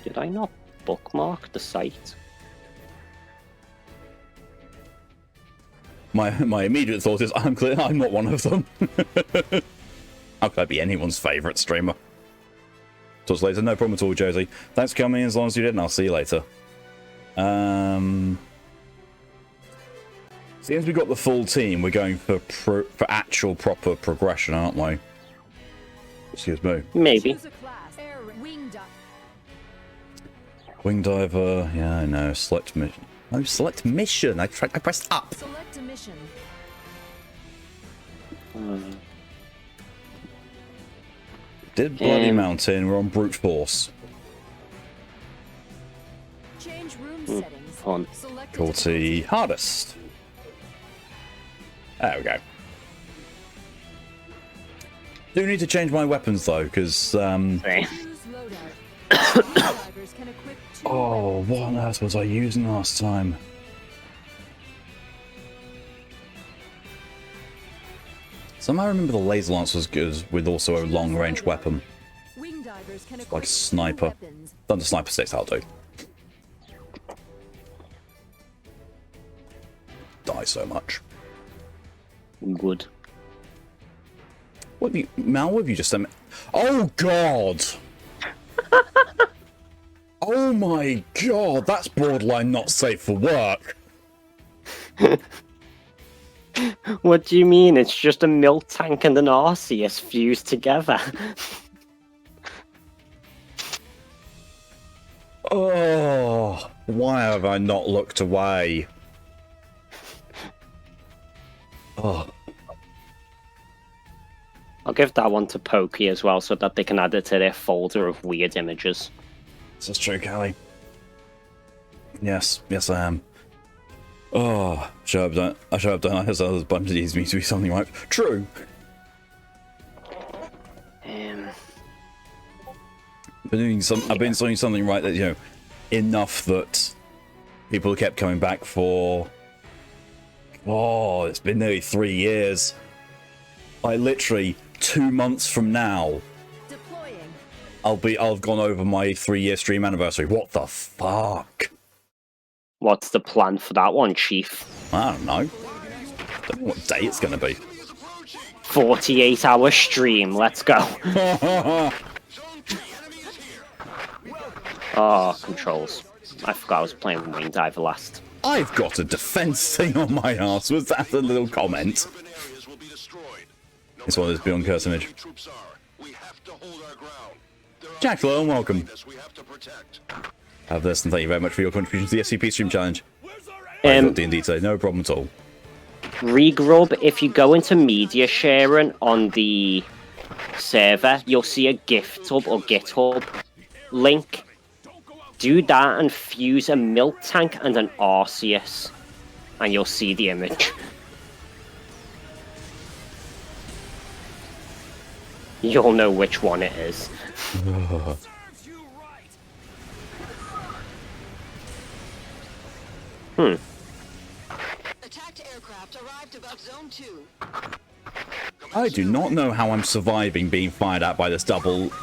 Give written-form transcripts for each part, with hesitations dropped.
Did I not bookmark the site? My immediate thought is, I'm clear I'm not one of them. How could I be anyone's favourite streamer? Talk to you later. No problem at all, Josie. Thanks for coming as long as you did, and I'll see you later. Seems we got the full team. We're going for actual proper progression, aren't we? Excuse me. Maybe. Wing diver. Yeah, I know. Select mission. No, select mission. I pressed up. Select a mission. Did Bloody Mountain. We're on brute force. Change room settings. Fun. Difficulty hardest. There we go. Do need to change my weapons though, because oh, what on earth was I using last time? Somehow I remember the laser lance was good with also a long range weapon. Like a sniper. Thunder sniper 6, that'll do. Die so much. Good. What have you, Mal, what have you just done? Oh god! Oh my god, that's borderline not safe for work. What do you mean? It's just a milk tank and an Arceus fused together. Oh, why have I not looked away? Oh. I'll give that one to Pokey as well, so that they can add it to their folder of weird images. This is true, Callie. Yes, yes I am. Oh, I should have done. I there's a bunch of these needs to be something like true. I've been doing something right that, you know, enough that people kept coming back for. Oh, it's been nearly 3 years. Like literally 2 months from now, I'll have gone over my 3-year stream anniversary. What the fuck? What's the plan for that one, Chief? I don't know. Don't know what day it's gonna be. 48-hour stream. Let's go. Oh, controls. I forgot I was playing Wing Diver last. I've got a defense thing on my ass. Was that a little comment? It's one of those Beyond Curse image. Jack Lowe, welcome. Have this, and thank you very much for your contribution to the SCP Stream Challenge. I've got D&D today, no problem at all. Regrub, if you go into media sharing on the server, you'll see a GitHub or GitHub link. Do that and fuse a milk tank and an Arceus, and you'll see the image. You'll know which one it is. Attacked aircraft arrived above zone 2. I do not know how I'm surviving being fired at by this double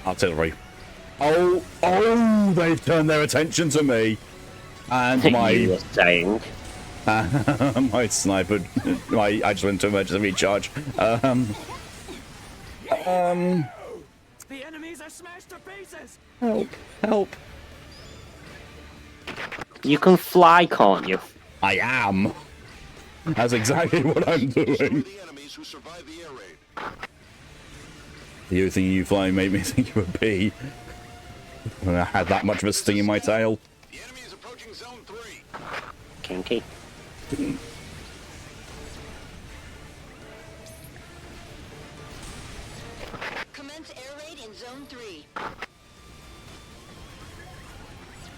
artillery. Oh, they've turned their attention to me. And my... You were saying. my sniper... I just went to emergency recharge. The enemies are smashed to pieces. Help, help. You can fly, can't you? I am. That's exactly what I'm doing. The thing you flying made me think you were a bee. When I had that much of a sting in my tail. The enemy is approaching zone 3. Kinky. Commence air raid in zone 3.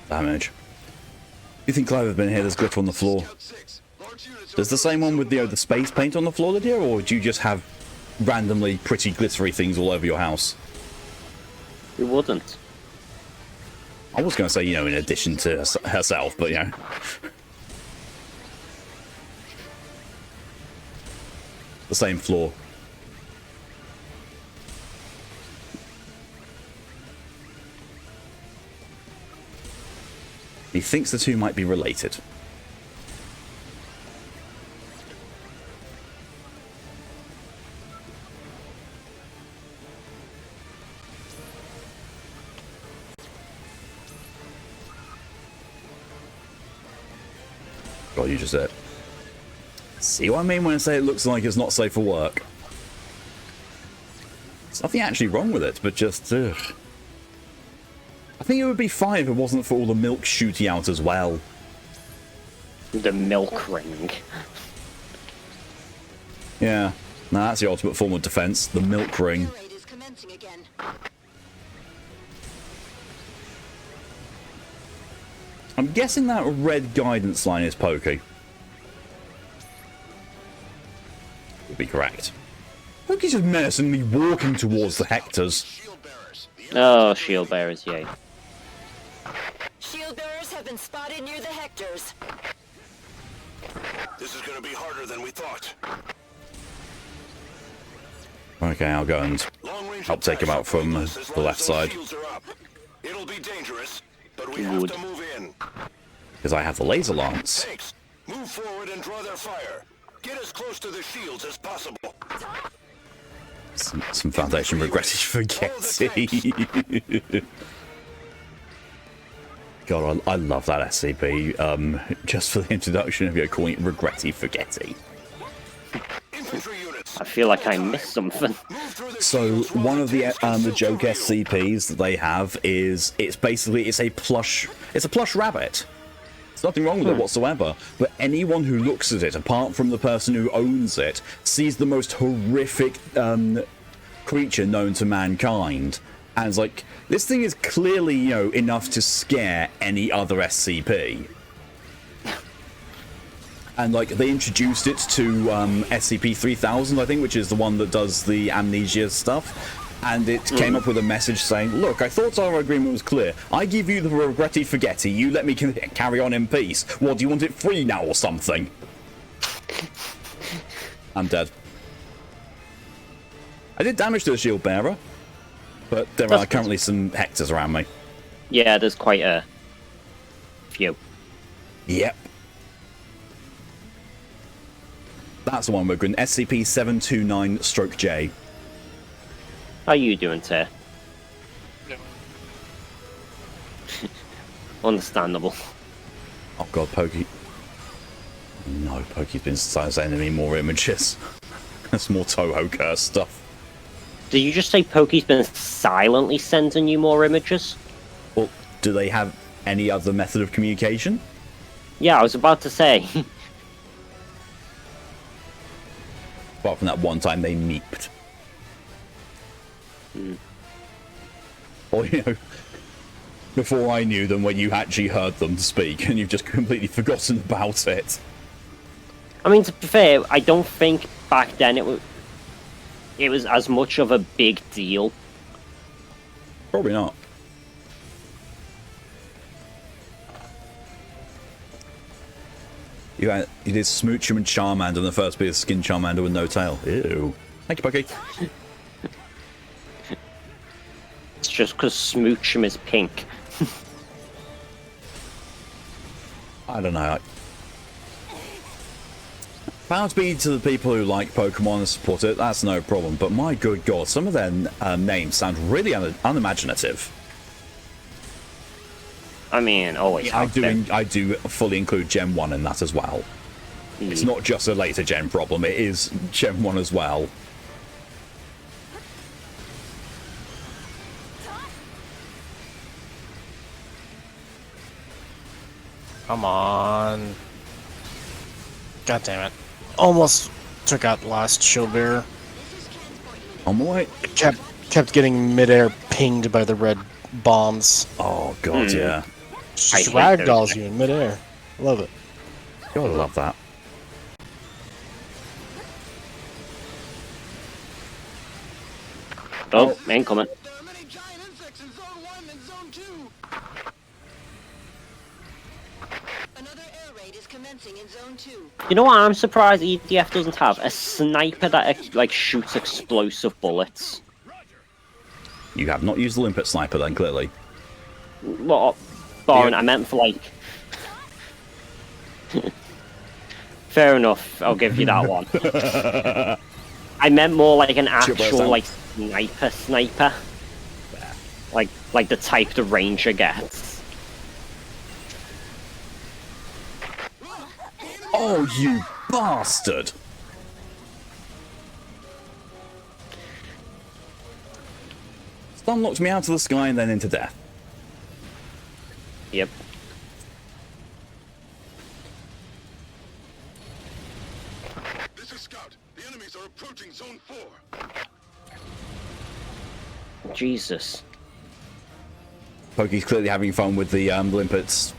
Damage. You think Clive has been here? There's glitter on the floor. Does the same one with the space paint on the floor, Lydia, or do you just have randomly pretty glittery things all over your house? You wouldn't. I was going to say, you know, in addition to herself, but, you know. The same floor. He thinks the two might be related. God, you just said. See what I mean when I say it looks like it's not safe for work? There's nothing actually wrong with it, but just, ugh. I think it would be fine if it wasn't for all the milk shooting out as well. The milk ring. Yeah, now that's the ultimate form of defense, the milk ring. Air raid is commencing again. I'm guessing that red guidance line is Pokey. Would be correct. Pokey's just menacingly walking towards the Hectors. Shield bearers. Oh, shield bearers, yay. Shield bearers have been spotted near the Hectors. This is going to be harder than we thought. Okay, I'll go and Long-range help take him out from attacks as the long left as those side. shields are up. It'll be dangerous, but we Would. have to move in. Because I have the laser lance. Tanks, move forward and draw their fire. Get as close to the shields as possible. Some Foundation regretted forgetting. God, I love that SCP. Just for the introduction of you calling it regretty forgetty. Infantry units. I feel like I missed something. Move through the So shields while one of the tanks joke get through. SCPs that they have is it's a plush rabbit. There's nothing wrong with it whatsoever. But anyone who looks at it, apart from the person who owns it, sees the most horrific creature known to mankind. And it's like, this thing is clearly, you know, enough to scare any other SCP. And like they introduced it to SCP-3000, I think, which is the one that does the amnesia stuff. And it came up with a message saying, look, I thought our agreement was clear. I give you the regretty forgetty, you let me carry on in peace. What, do you want it free now or something? I'm dead. I did damage to the shield bearer, but there are currently some Hectors around me. Yeah, there's quite a few. Yep. That's the one we're going. SCP-729-J. How you doing, Ter? Understandable. Oh god, Pokey. No, Pokey's been sending me more images. That's more Toho curse stuff. Did you just say Pokey's been silently sending you more images? Well, do they have any other method of communication? Yeah, I was about to say. Apart from that one time they meeped. Or, you know, before I knew them when you actually heard them speak and you've just completely forgotten about it. I mean, to be fair, I don't think back then it was as much of a big deal. Probably not. You did Smoochum and Charmander in the first bit of Skin Charmander with no tail. Ew. Thank you, Pokey. It's just because Smoochum is pink. I don't know. Power be to the people who like Pokemon and support it, that's no problem. But my good god, some of their names sound really unimaginative. I mean, always have been. I do fully include Gen 1 in that as well. It's not just a later gen problem, it is Gen 1 as well. Come on. God damn it. Almost took out the last shield bearer. On the way. Kept getting midair pinged by the red bombs. Oh god, yeah. I hate Ragdolls those you in midair. Love it. Gotta love that. Oh, incoming. There are many giant insects in Zone 1 and Zone 2. Another air raid is commencing in Zone 2. You know what I'm surprised EDF doesn't have? A sniper that, like, shoots explosive bullets. You have not used the Limpet Sniper then, clearly. What? Barn, Yeah. I meant for, like, fair enough. I'll give you that one. I meant more like an actual like sniper. Like the type the ranger gets. Oh, you bastard! Stun locked me out of the sky and then into death. Yep. This is Scout. The enemies are approaching Zone 4. Jesus. Pokey's clearly having fun with the limpets.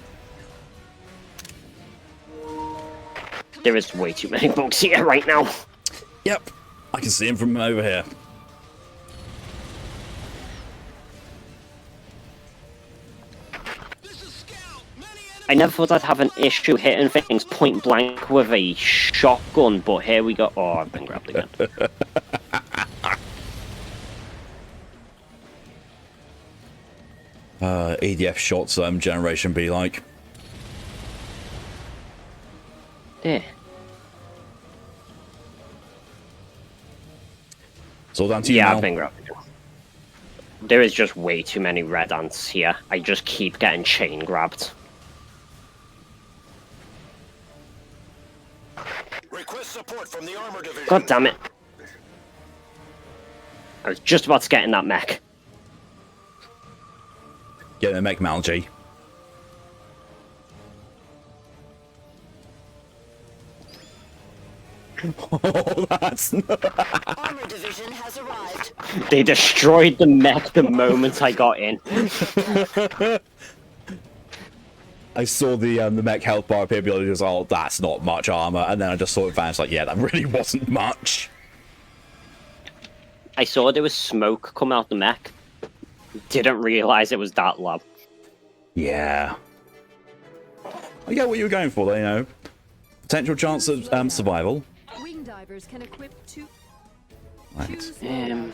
There is way too many bugs here right now. Yep, I can see him from over here. I never thought I'd have an issue hitting things point blank with a shotgun, but here we go. Oh, I've been grabbed again. EDF shots generation be like. Yeah. It's all down to you Yeah, now. I've been grabbed again. There is just way too many red ants here. I just keep getting chain grabbed. Request support from the armor division. God damn it. I was just about to get in that mech. Get the mech Malgy. Oh, that's Armor division has arrived. They destroyed the mech the moment I got in. I saw the mech health bar appear below. Just, oh, that's not much armor, and then I just saw it vanish. Like, yeah, that really wasn't much. I saw there was smoke come out the mech. Didn't realize it was that low. Yeah. I get what you were going for, though. You know, potential chance of survival. Wing divers can equip two. Right. Choose loadout.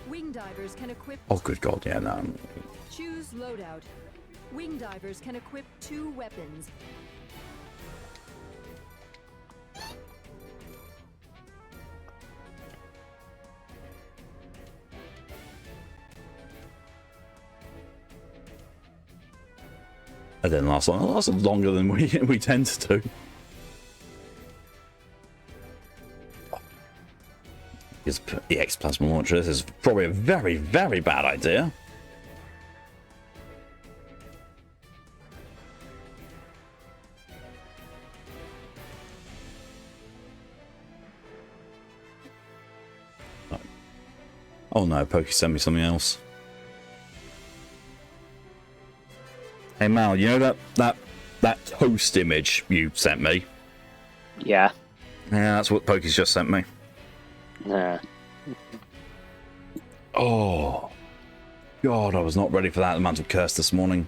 Wing divers can equip. Oh, good God, yeah, no. Choose loadout. Wing divers can equip 2 weapons. It didn't last long. It lasted longer than we tend to. Is EX plasma launcher. This is probably a very, very bad idea. Oh no, Pokey sent me something else. Hey Mal, you know that toast image you sent me? Yeah. Yeah, that's what Pokey's just sent me. Nah. Oh, God, I was not ready for that amount of curse this morning.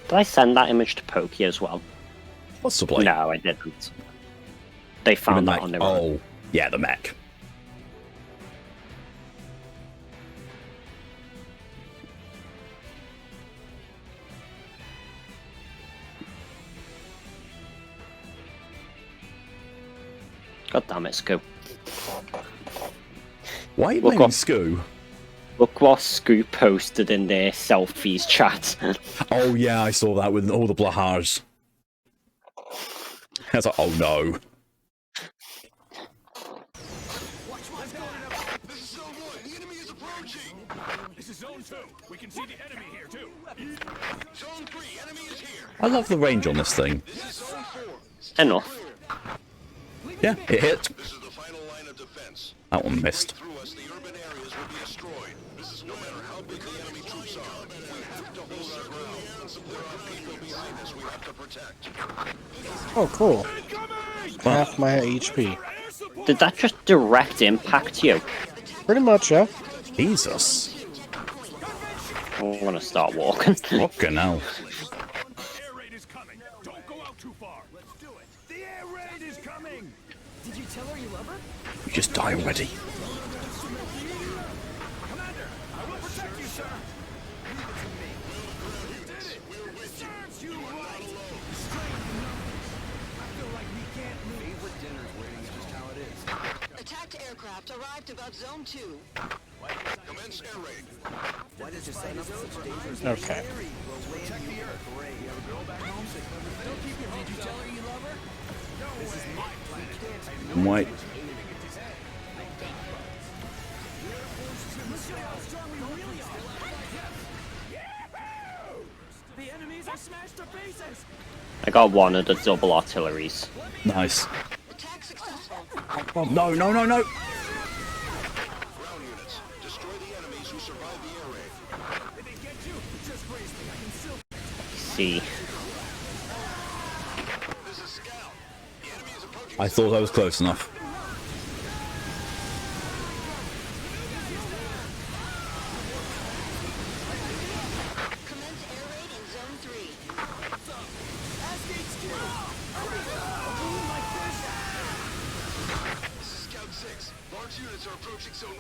Did I send that image to Pokey as well? Possibly. No, I didn't. They found that on their own. Oh, yeah, the mech. God damn it, Scoo. Why are you Look blaming up. Scoo? Look what Scoo posted in their selfies chat. Oh yeah, I saw that with all the blahars. I was like, oh no. This is Zone 1. The enemy is approaching. This is Zone 2. We can see the enemy here, too. Zone 3. Enemy is here. I love the range on this thing. This is Zone 4. Enough. Yeah, it hit. This is the final line of defense. That one missed. Through us, the urban areas will be destroyed. This is no matter how big the enemy troops are. We have to hold our ground. There are people behind us we have to protect. Oh, cool. Half my HP. Did that just direct impact you? Pretty much, yeah. Jesus. I want to start walking. Fucking hell. Air raid is coming. Don't go out too far. Let's do it. The air raid is coming. Did you tell her you love her? You just die already. Commander, I will protect you, sir. Leave it to me. You did it. We're with you. Serves you right. Strength in numbers. I feel like we Attacked aircraft arrived above Zone 2. Commence air raid. Okay. Wait. The enemies are smashed to pieces. I got one of the double artilleries. Nice. Attack successful. Oh, no, no, no, no. Ground units, destroy the enemies who survived the air raid. Did they get you? Just brace me. I can still. See. This is Scout. The enemy is approaching. I thought I was close enough. Commence air raid in Zone 3. This is Scout 6. Large units are approaching Zone 1.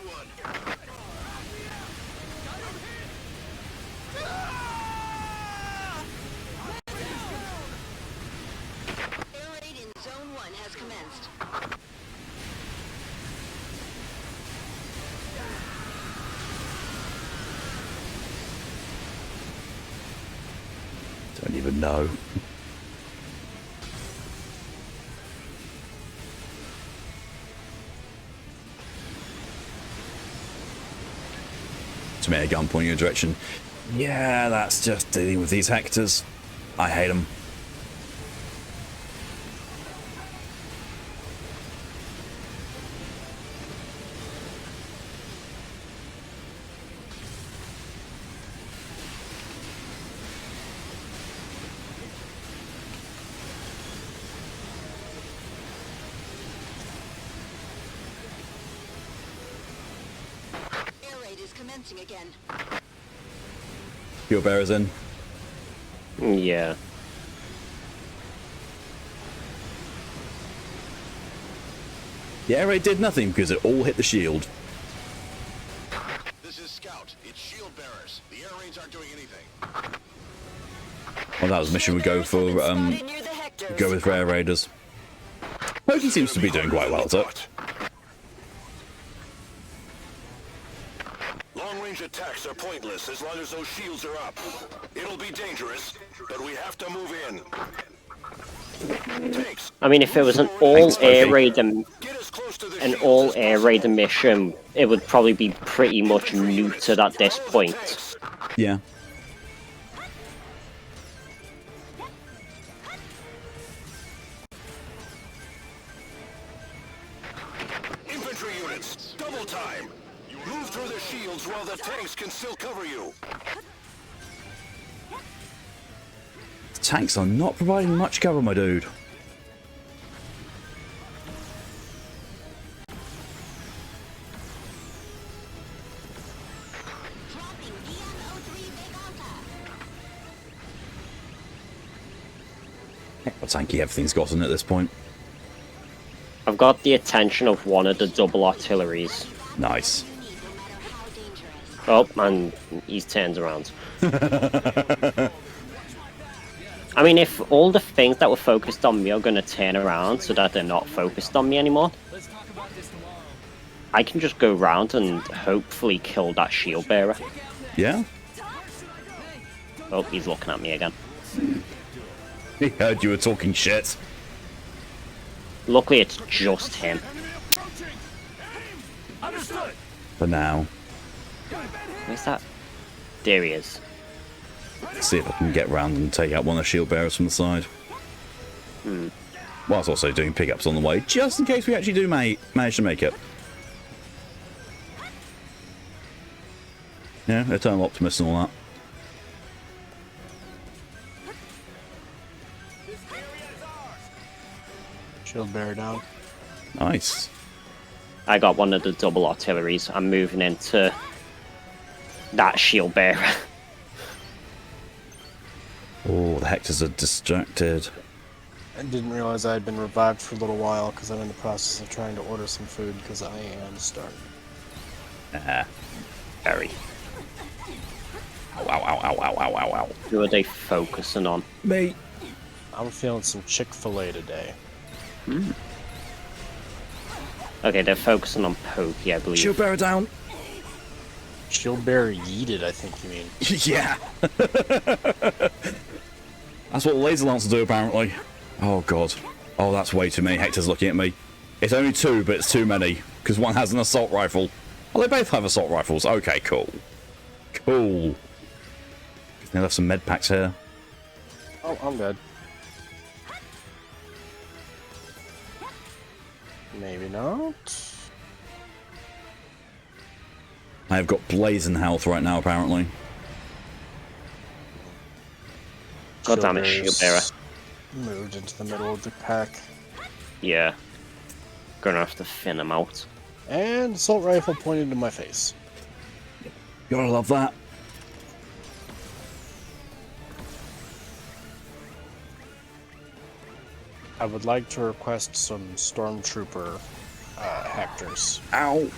Air raid in Zone 1 has commenced. Don't even know. Tomato gun pointing in your direction. Yeah, that's just dealing with these Hectors. I hate them. Air raid is commencing again. Fuel bearers in. Yeah. The air raid did nothing because it all hit the shield. This is Scout. It's shield bearers. The air raids aren't doing anything. Well, that was a mission we go for. Near the Hectors. Go with air raiders. Hogan seems to be doing quite well, so. Long-range attacks are pointless as long as those shields are up. It'll be dangerous, but we have to move in. Tanks, I mean, if it was an all-air raid and get as close to the an shields all-air as raid possible. mission, it would probably be pretty much neutered at this point. Tanks, Yeah. infantry units, double time. Move through the shields while the tanks can still cover you. The tanks are not providing much cover, my dude. How tanky everything's gotten at this point. I've got the attention of one of the double artilleries. Nice. Oh, and he's turned around. I mean, if all the things that were focused on me are going to turn around so that they're not focused on me anymore, I can just go round and hopefully kill that shield bearer. Yeah? Oh, he's looking at me again. He heard you were talking shit. Luckily, it's just him. Understood. For now. Where's that? There he is. See if I can get round and take out one of the shield bearers from the side. Whilst also doing pickups on the way, just in case we actually do manage to make it. Yeah, Eternal Optimist and all that. Shield bearer down. Nice. I got one of the double artilleries. I'm moving into that shield bearer. Oh, the Hectors are distracted. I didn't realize I had been revived for a little while because I'm in the process of trying to order some food because I am starving. Ah. Very. Ow, ow, ow, ow, ow, ow, ow, ow. Who are they focusing on? Me. I'm feeling some Chick-fil-A today. Okay, they're focusing on Pokey, I believe. Shield bearer down. Shield bearer yeeted, I think you mean. Yeah. That's what laser lancers do, apparently. Oh, God. Oh, that's way too many. Hector's looking at me. It's only 2, but it's too many. Because one has an assault rifle. Oh, they both have assault rifles. Okay, cool. Cool. They left some med packs here. Oh, I'm dead. Maybe not. I have got blazing health right now, apparently. God damn it, shield bearer. Moved into the middle of the pack. Yeah. Gonna have to thin him out. And assault rifle pointed to my face. Gotta love that. I would like to request some stormtrooper Hectors. Ow.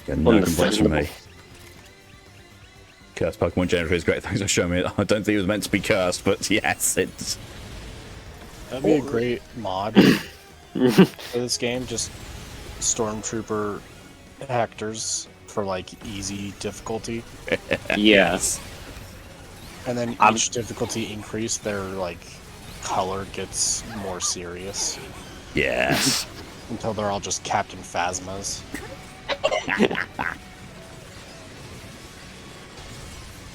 Get no complaints from me. Cursed Pokemon Generator is great. Thanks for showing me it. I don't think it was meant to be cursed, but yes, it's... That'd be a great mod for this game. Just stormtrooper Hectors for like easy difficulty. Yes. And then each difficulty increase, their like color gets more serious. Yes. Until they're all just Captain Phasmas.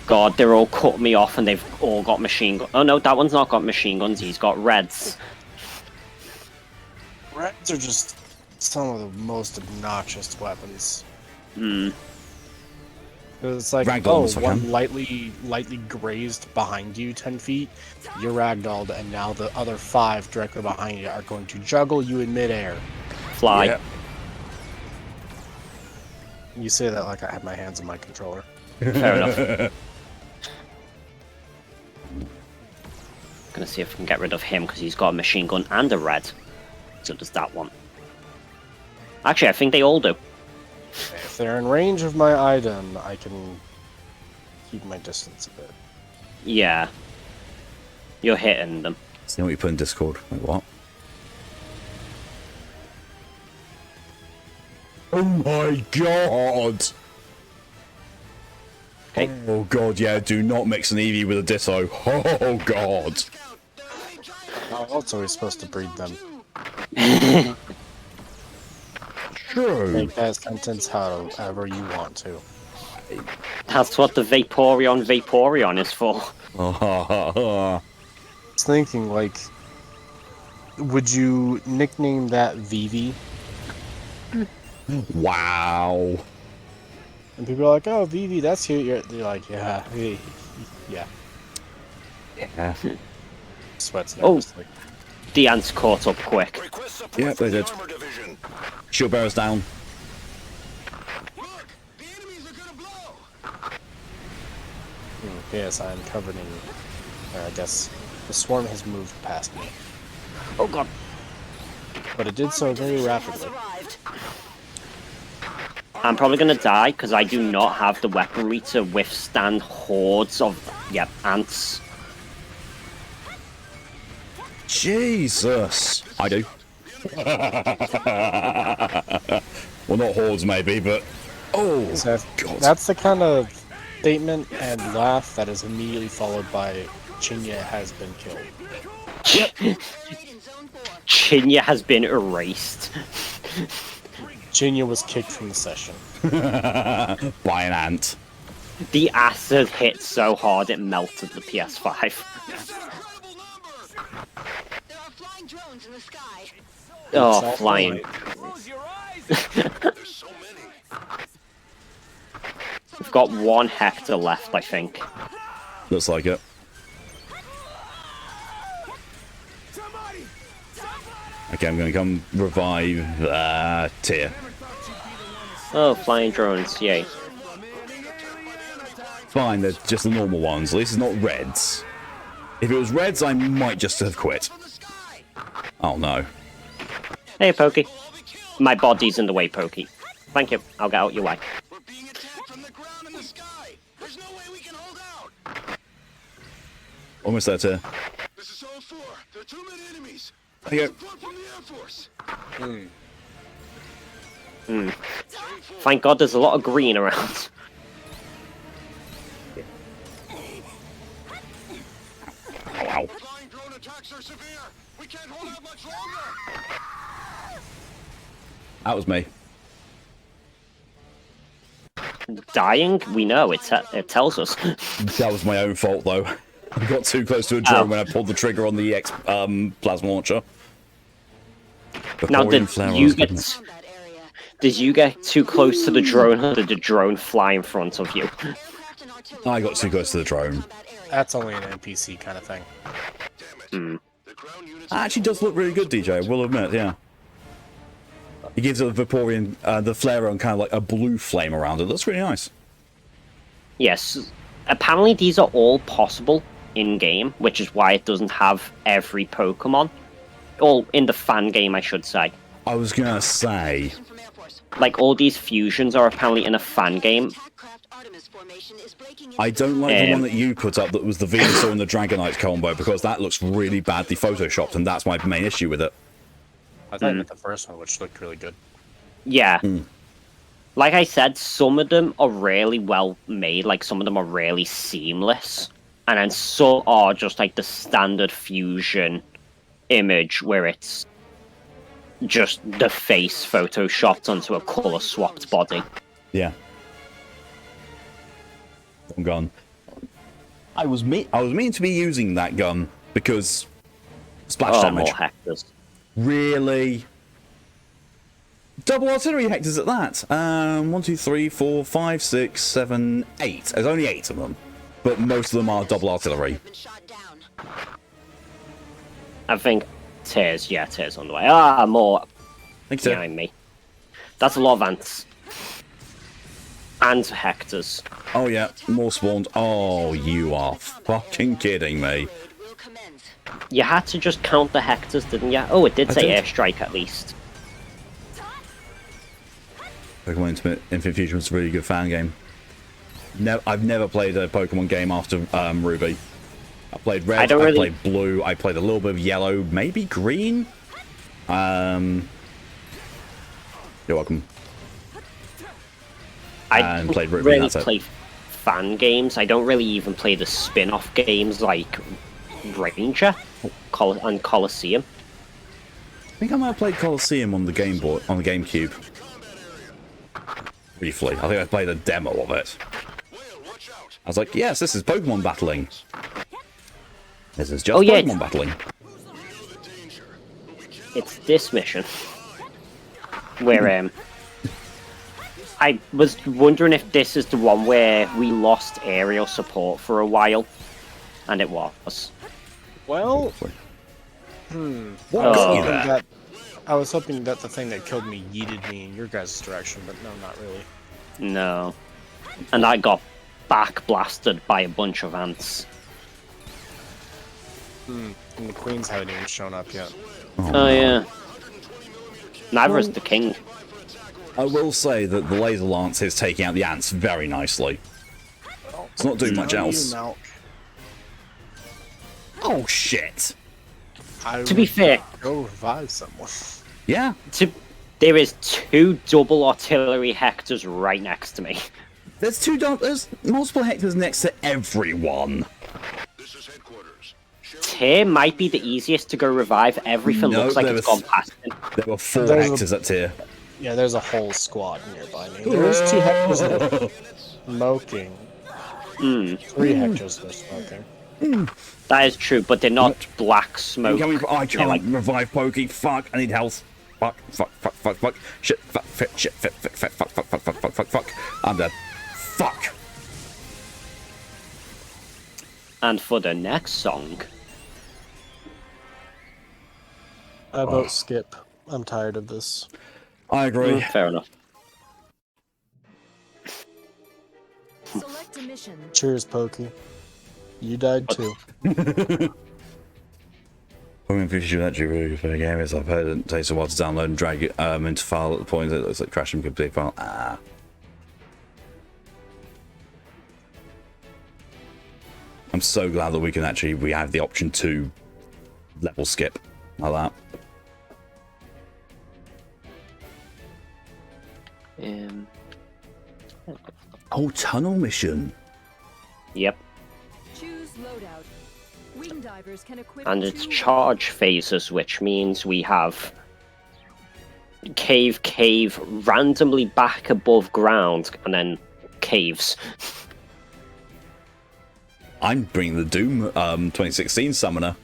God, they're all cut me off and they've all got machine guns. Oh no, that one's not got machine guns, he's got reds. Reds are just some of the most obnoxious weapons. Hmm. It's like, Ragdoll, one lightly grazed behind you 10 feet, you're ragdolled, and now the other 5 directly behind you are going to juggle you in midair. Fly. Yep. You say that like I have my hands on my controller. Fair enough. Gonna see if we can get rid of him because he's got a machine gun and a red. So does that one. Actually, I think they all do. If they're in range of my item, I can keep my distance a bit. Yeah. You're hitting them. See what you put in Discord. Wait, what? Oh my god! Okay. Oh god, yeah, do not mix an Eevee with a Ditto. Oh god. How else are we supposed to breed them? True. Make that sentence however you want to. That's what the Vaporeon is for. I was thinking, like, would you nickname that Vivi? Wow. And people are like, oh, Vivi, that's cute. You're like, yeah, yeah. Yeah. Sweats Oh. nervously. The ants caught up quick. Request support Yeah, from they the did. armor division. Shield bearer's down. Look, the enemies are gonna blow. Yes, I'm covered in... Or I guess the swarm has moved past me. Oh god. But it did so very rapidly. I'm probably gonna die because I do not have the weaponry to withstand hordes of ants. Jesus. I do. Well, not hordes maybe, but... Oh, So God. that's the kind of statement and laugh that is immediately followed by Chinya has been killed. Chinya has been erased. Chinya was kicked from the session. By an ant. The acid hit so hard it melted the PS5. There are flying drones in the sky. Oh, flying. Close your eyes. There's so many. We've got 1 Hector left, I think. Looks like it. Somebody. Okay, I'm gonna come revive Tyr. Oh, flying drones, yay. Fine, they're just the normal ones. At least it's not reds. If it was reds, I might just have quit. Oh no. Hey, Pokey. My body's in the way, Pokey. Thank you. I'll get out your way. We're being attacked from the ground and the sky. There's no way we can hold out. Almost there, Tear. This is Zone 4. There are too many enemies. There you go. Support from the Air Force. Thank God there's a lot of green around. Ow. Flying drone attacks are severe. We can't hold out much longer. That was me. Dying? We know, it tells us. That was my own fault, though. I got too close to a drone when I pulled the trigger on the plasma launcher. Now, Vaporeon did flare you was get... good. Combat area. Did you get too close to the drone, or did the drone fly in front of you? Aircraft and artillery I got too close to the drone. combat area. That's only an NPC kind of thing. Damn it. The ground units That actually does look really good, DJ, I will admit, yeah. It gives the Vaporeon, the flare on kind of like a blue flame around it. That's really nice. Yes. Apparently these are all possible in-game, which is why it doesn't have every Pokemon. Or in the fan game, I should say. I was gonna say, From Air Force. Like, all these fusions are apparently in a fan game. Attack craft Artemis formation is breaking into I don't like the one Um, that you put up that was the Venusaur and the Dragonite combo, because that looks really badly photoshopped, and that's my main issue with it. I thought you meant the first one, which looked really good. Yeah. Like I said, some of them are really well made, like some of them are really seamless. And then some are just like the standard fusion image where it's just the face photoshopped onto a color swapped body. Yeah. Gun. I was mean to be using that gun because splash damage. More hectors. Really? Double artillery hectors at that. 1, 2, 3, 4, 5, 6, 7, 8. There's only 8 of them, but most of them are double artillery. been shot down. I think Tears on the way. Ah, more Thanks, sir. behind me. That's a lot of ants. And hectors. Oh yeah, more spawned. Oh, you are fucking kidding me. Will commence. You had to just count the hectors, didn't you? Oh, it did I say did. airstrike at least. Pokemon Infinite Fusion was a really good fan game. I've never played a Pokemon game after Ruby. I played Red, I played Blue, I played a little bit of Yellow, maybe Green? You're welcome. I And don't played Ruby, really that's it. play fan games. I don't really even play the spin-off games like Ranger and Colosseum. I think I might have played Colosseum on the Game Boy, on the GameCube. Briefly. I think I played a demo of it. I was like, yes, this is Pokemon battling. This is just Pokemon battling. It's this mission where I was wondering if this is the one where we lost aerial support for a while, and it was. Well, What Oh. got you there? I was hoping that the thing that killed me yeeted me in your guys' direction, but no, not really. No. And I got back blasted by a bunch of ants. And the queens haven't even shown up yet. Oh yeah. Neither is the king. I will say that the Laser Lance is taking out the ants very nicely. It's not doing much else. Oh shit! To be fair, Go revive someone. Yeah, there is 2 double artillery hectors right next to me. there's multiple hectares next to everyone. This is headquarters. Tier might be the easiest to go revive. Everything No, looks like there it's was- gone past him. There were 4 There's a- hectares up here. Yeah, there's a whole squad nearby me. There's 2 hectares that are smoking. 3 hectares that are smoking. That is true, but they're not black smoke. I They're like, can't revive Pokey. Fuck, I need health. Fuck. Shit, fuck, shit, fuck. I'm dead. Fuck. and for the next song, I vote skip. I'm tired of this. I agree. fair enough. Select a mission. Cheers, Pokey. You died too. Pokemon Fusion is actually a really good for the game. I've heard it takes a while to download and drag it into file at the point that it looks like crashing complete file. I'm so glad that we have the option to level skip like that. Oh, tunnel mission. Yep. Choose loadout. Wing divers can equip And it's 2 charge phases, which means we have cave, randomly back above ground, and then caves. I'm bringing the Doom 2016 summoner.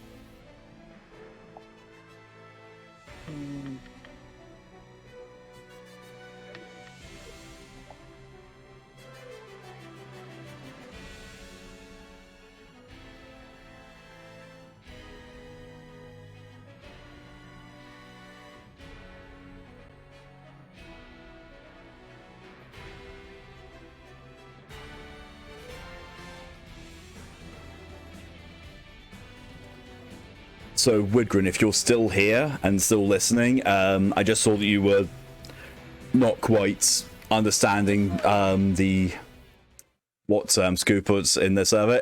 So, Widgren, if you're still here and still listening, I just saw that you were not quite understanding what Scoop puts in the server.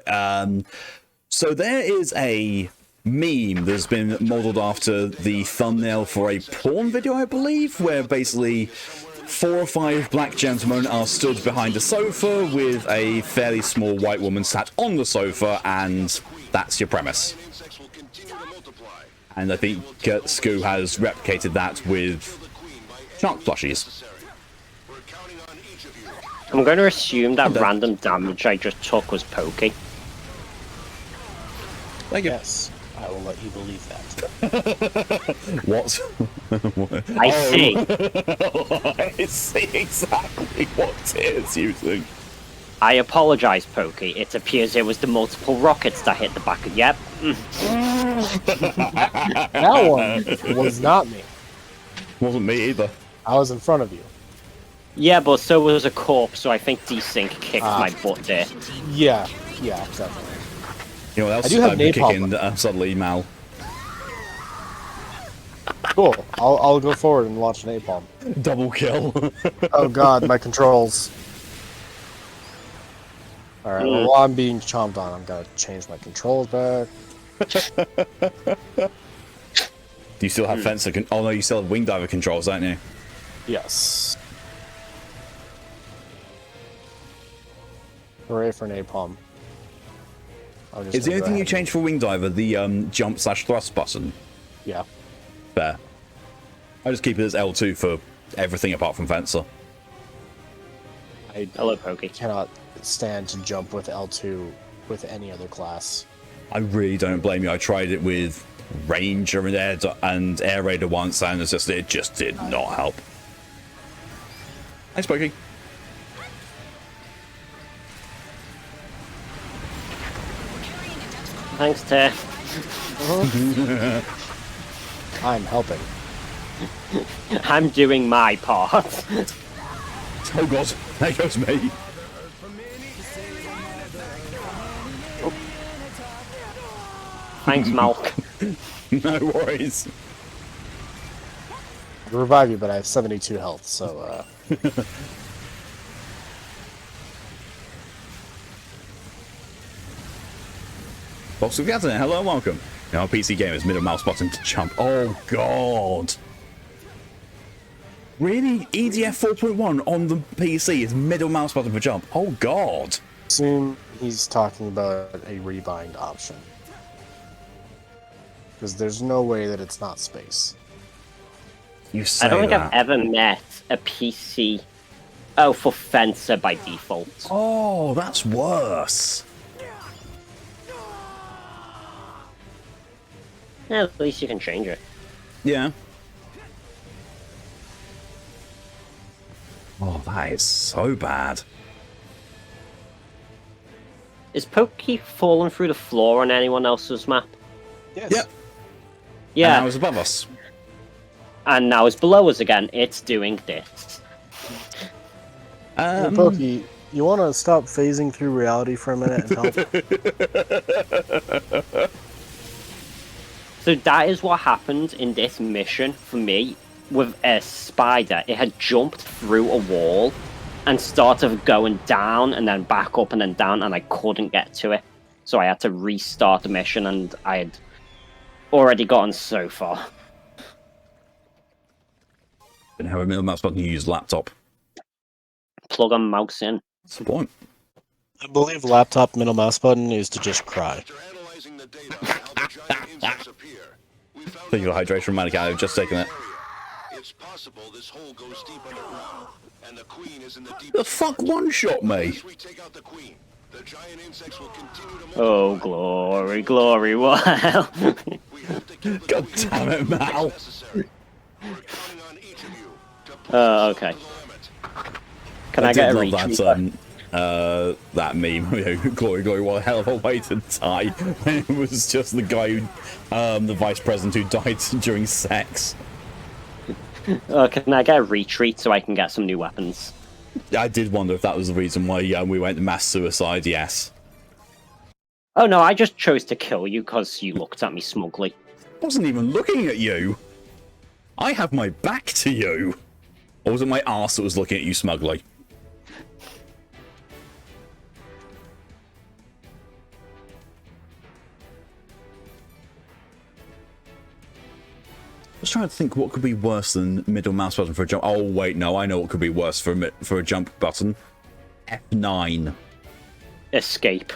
So there is a meme that's been modeled after the thumbnail for a porn video, I believe, where basically 4 or 5 black gentlemen are stood behind a sofa with a fairly small white woman sat on the sofa, and that's your premise. And I think Scoo has replicated that with shark plushies. I'm going to assume that random damage I just took was pokey. Thank you. Yes, I will let you believe that. What? I see. I see exactly what Tear's using. I apologize, Pokey. It appears it was the multiple rockets that hit the back of... Yep. That one was not me. Wasn't me either. I was in front of you. Yeah, but so was a corpse, so I think Desync kicked my butt there. Yeah, definitely. You know what else? I do have napalm kicking suddenly, Mal. Cool. I'll go forward and launch napalm. Double kill. Oh god, my controls. Alright, well, while I'm being chomped on, I'm gonna change my controls back. Do you still have fencer? Oh no, you still have wing diver controls, don't you? Yes. Hooray for napalm. Is the only thing you changed for wing diver the jump/thrust button? Yeah. Fair. I just keep it as L2 for everything apart from fencer. Hello, Pokey. Cannot stand to jump with L2 with any other class. I really don't blame you. I tried it with Ranger and Air Raider once, and it just did not help. Hi, Spooky. Thanks, Tear. I'm helping. I'm doing my part. Oh god, there goes me. Thanks, Malk. No worries. I'll revive you, but I have 72 health, so Box of Gatlin, hello and welcome. Now, PC gamers, middle mouse button to jump. Oh god. Really? EDF 4.1 on the PC is middle mouse button for jump. Oh god. assume he's talking about a rebind option. Because there's no way that it's not space. You say I don't think that. I've ever met a PC... Oh, for Fencer by default. Oh, that's worse. Yeah, at least you can change it. Yeah. Oh, that is so bad. Is Pokey falling through the floor on anyone else's map? Yes. Yep. Yeah. And now it's above us. And now it's below us again. It's doing this. Hey, Pokey, you want to stop phasing through reality for a minute and help? So that is what happened in this mission for me with a spider. It had jumped through a wall and started going down and then back up and then down, and I couldn't get to it. so I had to restart the mission, and I had already gotten so far. Didn't have a middle mouse button, you use laptop. Plug on mouse in. That's the point. I believe laptop middle mouse button is to just cry. After analyzing the data on how the giant insects appear, we found Thank you for hydration, Manic. I've just taken it. it's possible this hole goes deep underground, and the queen is in the deep. The fuck one-shot me? Once we take out the queen, the giant insects will continue to Oh, multiply. glory, glory, wow. We have to kill the God queen damn it, if Mal. necessary. We're counting on each of you to push us Okay. to the limit. Can I get a did love retweet? that meme, you know, glory, glory, what a hell of a way to die. When it was just the guy who, the vice president who died during sex. Can I get a retreat so I can get some new weapons? I did wonder if that was the reason why we went to mass suicide, yes. Oh no, I just chose to kill you because you looked at me smugly. I wasn't even looking at you. I have my back to you. Or was it my arse that was looking at you smugly? I was trying to think what could be worse than middle mouse button for a jump. Oh wait, no, I know what could be worse for a jump button. F9. Escape.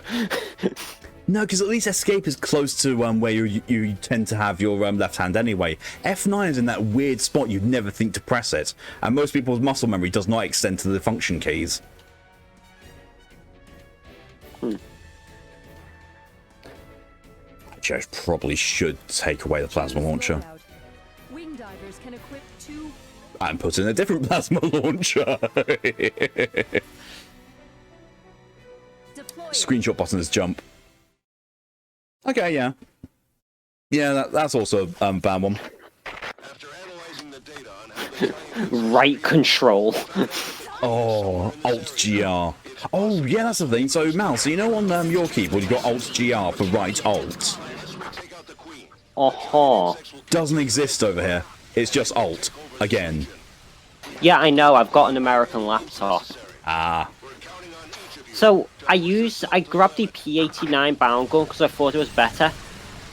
No, because at least escape is close to where you tend to have your left hand anyway. F9 is in that weird spot you'd never think to press it, and most people's muscle memory does not extend to the function keys. Actually, I probably should take away the plasma launcher Loadout. Wing divers can equip 2. and put in a different plasma launcher. Deploy. Screenshot button is jump. Okay, yeah. Yeah, that's also a bad one. After analyzing the data on how the giant Right control. Oh, Alt-GR. Oh, yeah, that's the thing. So, Mal, so you know on your keyboard you've got Alt-GR for right Alt. take out the queen. Uh-huh. Doesn't exist over here. It's just Alt. Again. Yeah, I know, I've got an American laptop. Ah. So, I grabbed the P89 bound gun because I thought it was better.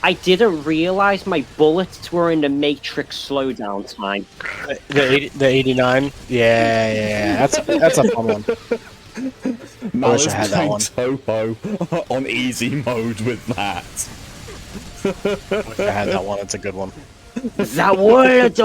I didn't realise my bullets were in the Matrix slowdown time. The 89? Yeah, that's a fun one. Mal wish is I had that playing one. Toho on easy mode with that. I had that one, it's a good one. That word!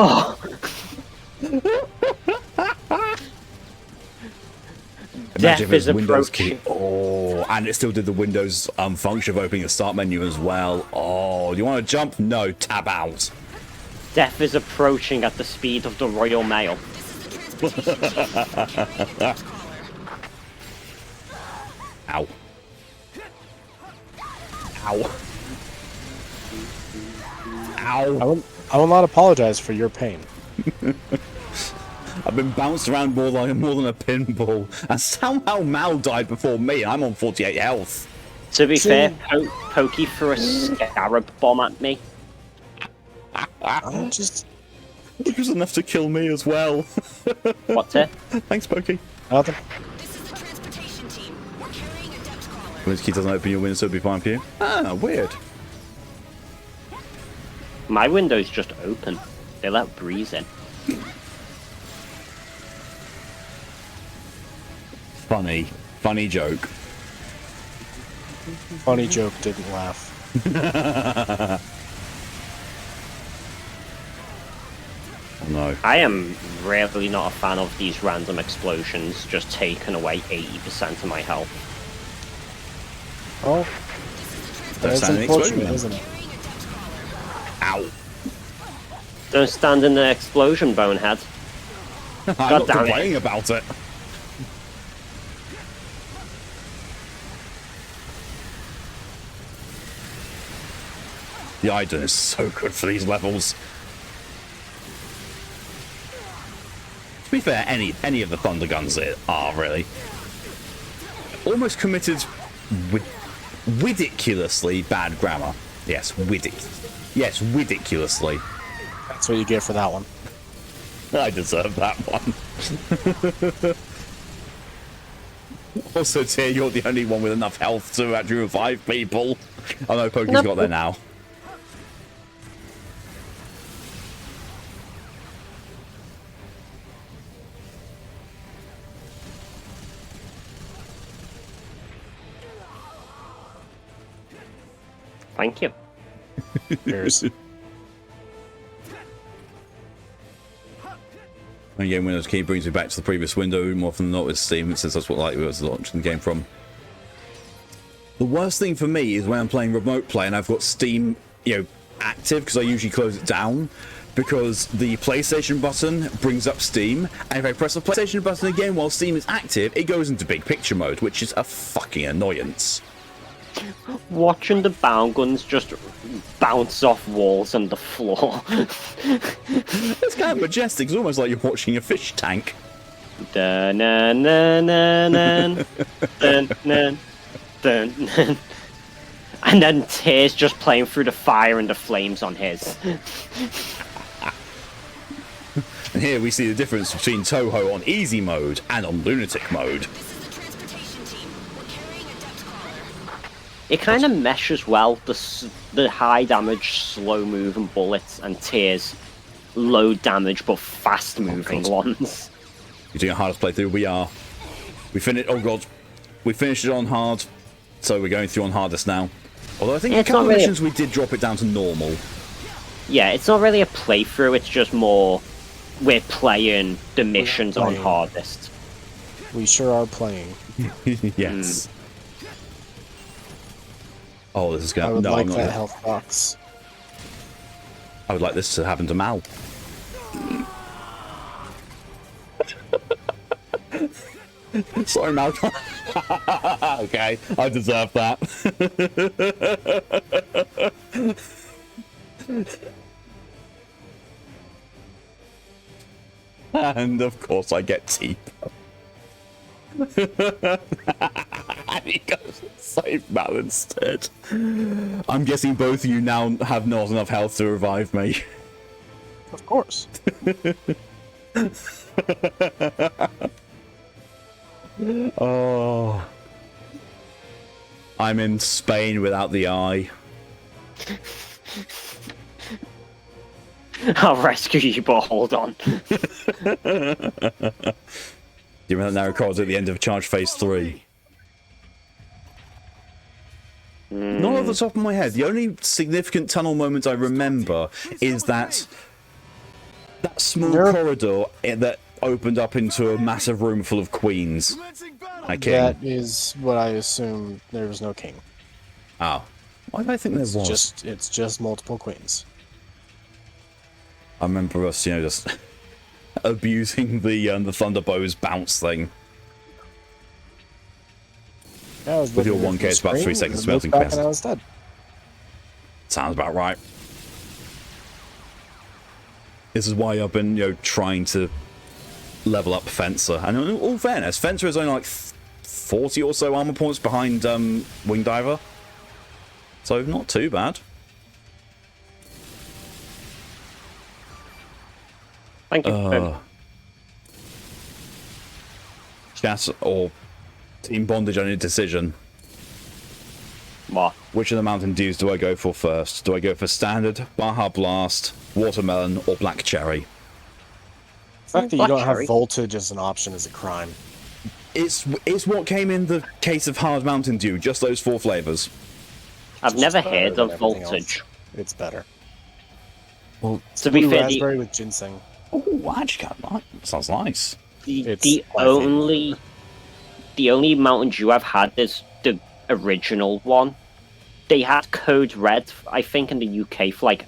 Imagine Death if is it's Windows key. approaching. Oh, and it still did the Windows function of opening the start menu as well. Oh, do you want to jump? No, tab out. Death is approaching at the speed of the Royal Mail. Ow. Ow. Ow. I will not apologize for your pain. I've been bounced around more than a pinball, and somehow Mal died before me. I'm on 48 health. To be fair, Pokey threw a scarab bomb at me. I'm just It was enough to kill me as well. What's it? Thanks, Pokey. nothing. This is the transportation team. We're carrying a depth caller. When this key doesn't open your window, so it'll be fine for you. Ah, weird. My window's just open. They let breeze in. Funny joke. Funny joke, didn't laugh. Oh no. I am really not a fan of these random explosions just taking away 80% of my health. Oh, Don't that's stand in the unfortunate, explosion. isn't it? Ow. Don't stand in the explosion, bonehead. I'm God not damn it. complaining about it. The Iden is so good for these levels. To be fair, any of the Thunder Guns are really almost committed with ridiculously bad grammar. Yes, ridiculously. That's what you get for that one. I deserve that one. Also, Tyr, you're the only one with enough health to actually revive people. I know Poke's Nope. got there now. Thank you. Cheers. And again, Windows key brings me back to the previous window more often than not with Steam, since that's what it was launching the game from. The worst thing for me is when I'm playing remote play and I've got Steam, active, because I usually close it down, because the PlayStation button brings up Steam, and if I press the PlayStation button again while Steam is active, it goes into big picture mode, which is a fucking annoyance. Watching the bound guns just bounce off walls and the floor. It's kind of majestic. It's almost like you're watching a fish tank. Dun, dun, dun, dun, dun, dun, dun, dun, dun. And then Tears just playing through the fire and the flames on his. And here we see the difference between Toho on easy mode and on lunatic mode. This is the transportation team. We're carrying a depth crawler. It kind of meshes well, the high damage, slow moving bullets and Tears low damage but fast moving ones. You're doing a hardest playthrough. We finished. Oh god, we finished it on hard, so we're going through on hardest now. Although I think a It's couple not of really missions we did drop it down to normal. Yeah, it's not really a playthrough, it's just more we're playing the missions on playing. hardest. We sure are playing. Yes. Oh, this is I gonna. would No, like I'm not. that health box. I would like this to happen to Mal. Sorry, Mal. Okay, I deserve that. And of course, I get T. And he goes and save Mal instead. I'm guessing both of you now have not enough health to revive me. Of course. Oh. I'm in Spain without the eye. I'll rescue you, but hold on. Do you remember that narrow corridor at the end of Charge Phase 3? Not off the top of my head. The only significant tunnel moment I remember is that small corridor that opened up into a massive room full of queens. A king. That is what I assume. There was no king. Oh. Why did I think there was? It's just multiple queens. I remember us, just abusing the Thunderbow's bounce thing. Yeah, I was With your looking at 1K, the it's about 3 screen, seconds and looked melting back capacity. and I was dead. Sounds about right. This is why I've been, trying to level up Fencer. And in all fairness, Fencer is only like 40 or so armor points behind Wing Diver. So not too bad. Thank you. Chat or Team BondAGE, I need a decision. What? Which of the Mountain Dews do I go for first? Do I go for Standard, Baja Blast, Watermelon, or Black Cherry? The fact that you Black don't cherry. have voltage as an option is a crime. It's what came in the case of Hard Mountain Dew, just those 4 flavors. I've It's never just better heard than of everything voltage. else. It's better. Well, To be Blue fair, raspberry with ginseng. oh, actually, that sounds nice. It's the my only Mountain Dew I've had is the original one. They had Code Red, I think, in the UK for like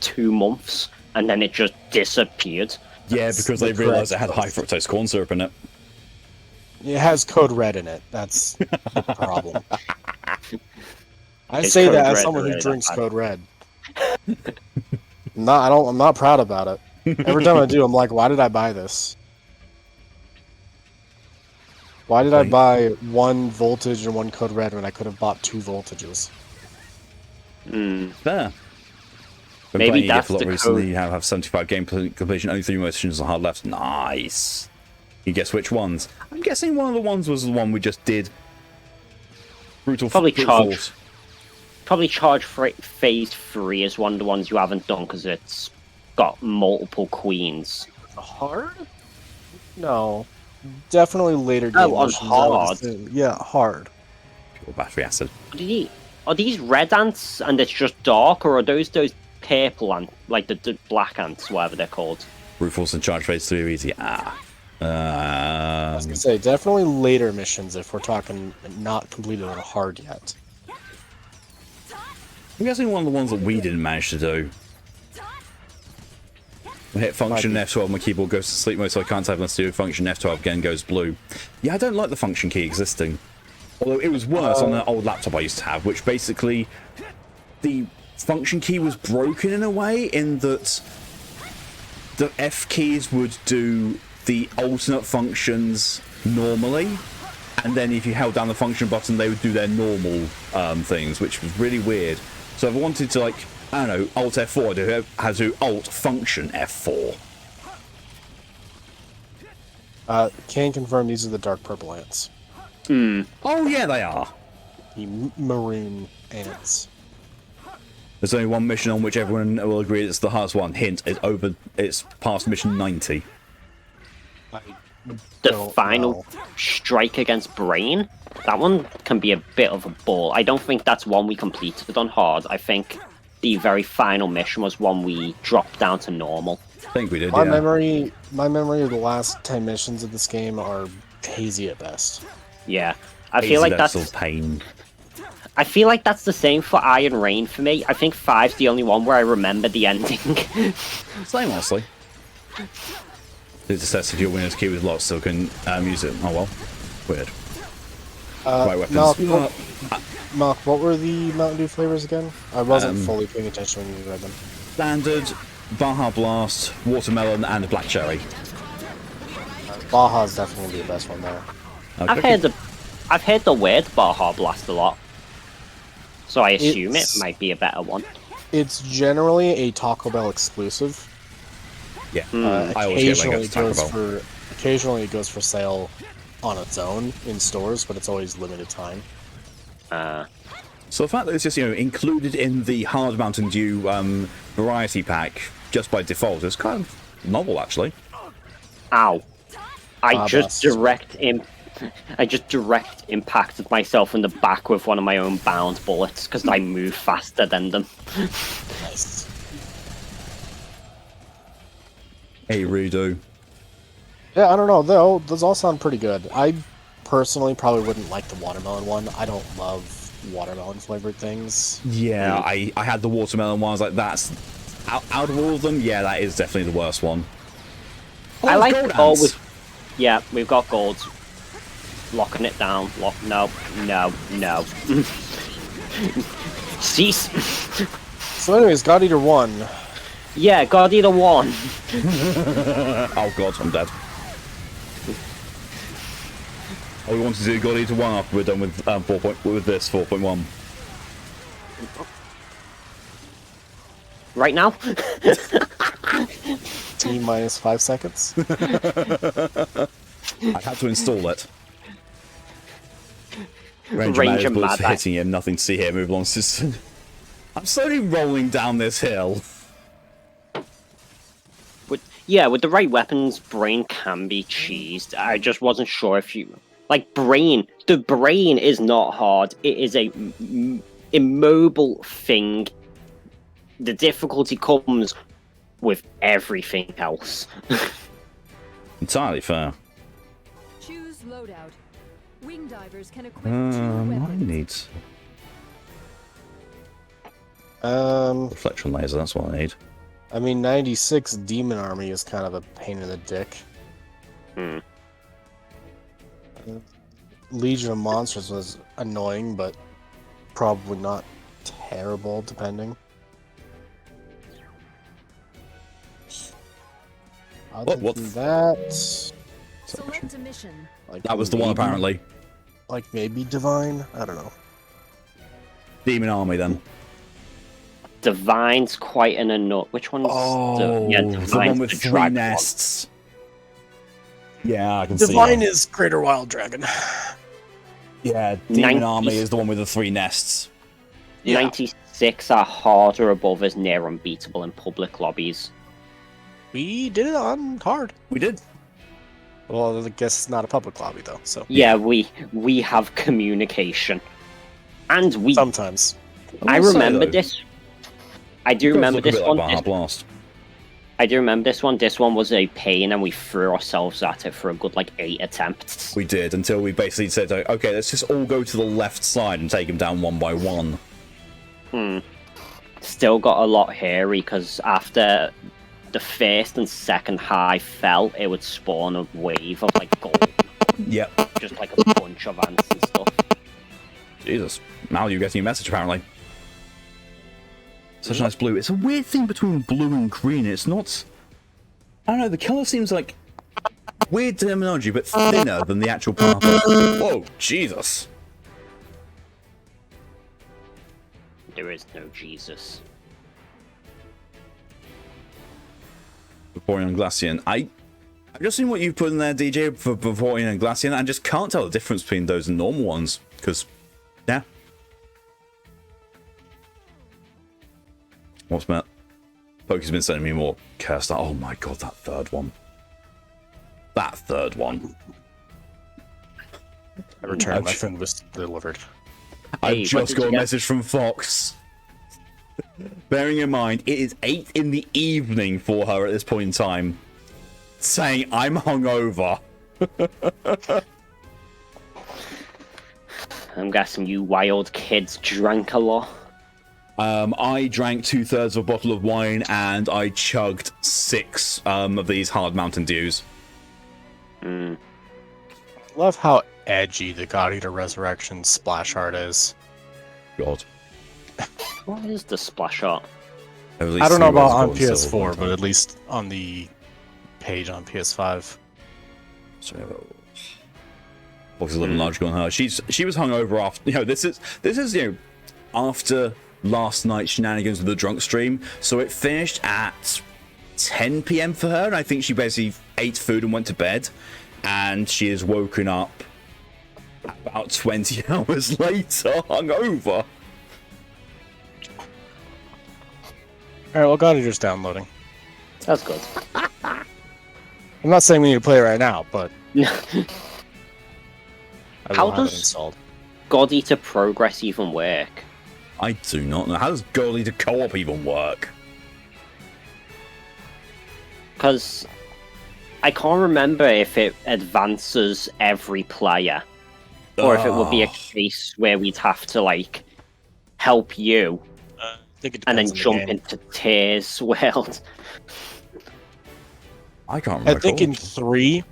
2 months, and then it just disappeared. Yeah, That's because the they realised it correct had high fructose corn syrup in it. It has code red in it. That's the problem. I It's say Code that as Red someone who really drinks that bad. code red. I'm not proud about it. Every time I do, I'm like, why did I buy this? Why did I Wait. buy 1 voltage and 1 code red when I could have bought 2 voltages? Fair. Been Maybe playing EDF that's a lot the recently. code. You have 75 game completion, only 3 more missions on hard left. Nice. You guess which ones? I'm guessing one of the ones was the one we just did. Brutal Probably brute charge. force. Probably phase 3 is one of the ones you haven't done because it's got multiple queens. Hard? No. Definitely later game Oh, on missions, I would hard. assume. Yeah, hard. Pure battery acid. Are these red ants and it's just dark, or are those purple ants, like the black ants, whatever they're called? Brute force and charge phase 3 are easy. I was gonna say, definitely later missions if we're talking not completed on hard yet. I'm guessing one of the ones that we didn't manage to do. I hit function F12, my keyboard goes to sleep mode, so I can't type unless I do function F12 again goes blue. Yeah, I don't like the function key existing. Although it was worse on the old laptop I used to have, which basically the function key was broken in a way in that the F keys would do the alternate functions normally, and then if you held down the function button they would do their normal things, which was really weird. So if I wanted to, like, I don't know, Alt F4, I had to Alt function F4. Can confirm these are the dark purple ants. Oh yeah, they are. The maroon ants. There's only one mission on which everyone will agree it's the hardest one. Hint, it's past mission 90. The final strike against Brain? That one can be a bit of a ball. I don't think that's one we completed on hard. I think the very final mission was one we dropped down to normal. I think we did, My yeah. memory of the last 10 missions of this game are hazy at best. Yeah. I feel like that's pain. I feel like that's the same for Iron Rain for me. I think 5's the only one where I remember the ending. Same, honestly. It says if your winner's key was locked, still can use it. Oh well. Weird. Right weapons. Mark, what were the Mountain Dew flavors again? I wasn't fully paying attention when you read them. Standard, Baja Blast, Watermelon, and Black Cherry. Baja's definitely the best one there. Okay. I've heard the word Baja Blast a lot, so I assume it might be a better one. It's generally a Taco Bell exclusive. Yeah, I always get when I go to Taco Bell. Occasionally it goes for sale on its own in stores, but it's always limited time. So the fact that it's just, you know, included in the Hard Mountain Dew variety pack just by default is kind of novel, actually. Ow! I just direct impacted myself in the back with one of my own bound bullets because I move faster than them. Nice. Hey, Rudo. Yeah, I don't know, though. Those all sound pretty good. I personally probably wouldn't like the watermelon one. I don't love watermelon flavored things. Yeah, I had the watermelon one. I was like, that's out of all of them. Yeah, that is definitely the worst one. Oh, I like gold always. ants. Yeah, we've got golds. Locking it down. No. Cease. So anyways, God Eater 1. Yeah, God Eater 1. Oh god, I'm dead. Oh, we wanted to do God Eater 1 after we're done with with this 4.1. Right now? T minus 5 seconds. I had to install it. Ranger bullets Mad hitting him, nothing to see here, move along. I'm slowly rolling down this hill. With the right weapons, Brain can be cheesed. I just wasn't sure if you... Like, the brain is not hard. It is a immobile thing. The difficulty comes with everything else. Entirely fair. Choose loadout. Wing divers can equip 2 weapons. Needs Um, reflection laser, that's what I need. I mean, 96 Demon Army is kind of a pain in the dick. Legion of Monsters was annoying, but probably not terrible, depending. Other What? than that, Select a mission. like That was the one, maybe- apparently. Like maybe Divine? I don't know. Demon Army, then. Divine's quite an annoying... Which one's Oh, yeah, the Divine's one with the 3 drag one. nests. Yeah, I can see Divine that. is Greater Wild Dragon. Yeah, Demon 90 Army is the one with the 3 nests. Yeah. 96 are hard or above as near unbeatable in public lobbies. We did it on hard. We did. Well, I guess it's not a public lobby though, so Yeah, we have communication. And we... sometimes. I will say, remember though, this. I do it does remember look a this bit one. like Baja Blast. I do remember this one. This one was a pain, and we threw ourselves at it for a good, 8 attempts. We did, until we basically said, okay, let's just all go to the left side and take them down one by one. Still got a lot hairy, because after the first and second high fell, it would spawn a wave of, gold. Yep. Just, a bunch of ants and stuff. Jesus. Now you're getting a message, apparently. Such a nice blue. It's a weird thing between blue and green. It's not... I don't know, the colour seems like weird terminology, but thinner than the actual purple. Whoa, Jesus. There is no Jesus. Vaporeon and Glaceon. I've just seen what you've put in there, DJ, for Vaporeon and Glaceon. I just can't tell the difference between those and normal ones, because, yeah. What's Matt? Poke's been sending me more cursed. Oh my god, that third one. That third one. I returned. My phone was delivered. I've Hey, just got a message from Fox. Bearing in mind, it is 8 in the evening for her at this point in time. Saying, I'm hungover. I'm guessing you wild kids drank a lot. I drank 2/3 of a bottle of wine and I chugged 6 of these hard Mountain Dews. Love how edgy the God Eater Resurrection splash art is. God. What is the splash art? At least I don't know 3 about was on gold and silver. PS4, but at least on the page on PS5. So, Fox is a little logical on her. She was hungover after. This is after last night's shenanigans with the drunk stream. So it finished at 10 p.m. for her, and I think she basically ate food and went to bed. And she is woken up about 20 hours later, hungover. Alright, well, God Eater's downloading. That's good. I'm not saying we need to play it right now, but I How will have it does- installed. God Eater Progress even work? I do not know. How does God Eater Co-op even work? Because I can't remember if it advances every player, or if it would be a case where we'd have to help you I think it and then depends on the jump game. into Tears World. I can't remember. I think in 3,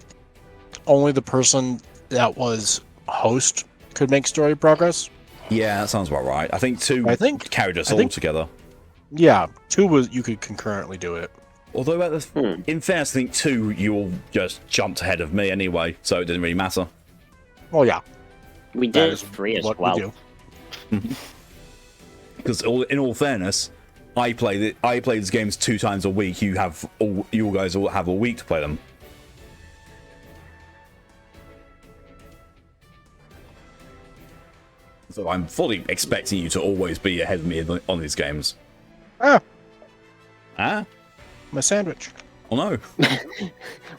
only the person that was host could make story progress. Yeah, that sounds about right. I think 2 carried us I all think- together. Yeah, 2 was you could concurrently do it. Although, in fairness, I think 2, you all just jumped ahead of me anyway, so it didn't really matter. Well, yeah, We that did is 3 as what well. we do. Because in all fairness, I play these games 2 times a week. You guys all have a week to play them. So I'm fully expecting you to always be ahead of me on these games. Ah, Ah? my sandwich. Oh no.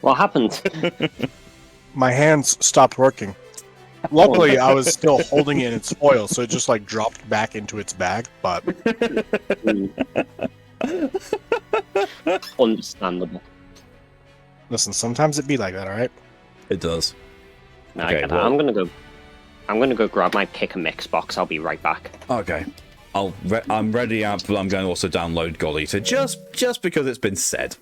What happened? My hands stopped working. Luckily, I was still holding it in its foil, so it just dropped back into its bag. But Understandable. listen, sometimes it be like that, all right? It does. No, I Okay, get that. well- I'm gonna go grab my pick and mix box. I'll be right back. Okay. I'm ready out, but I'm going to also download God Eater just because it's been said.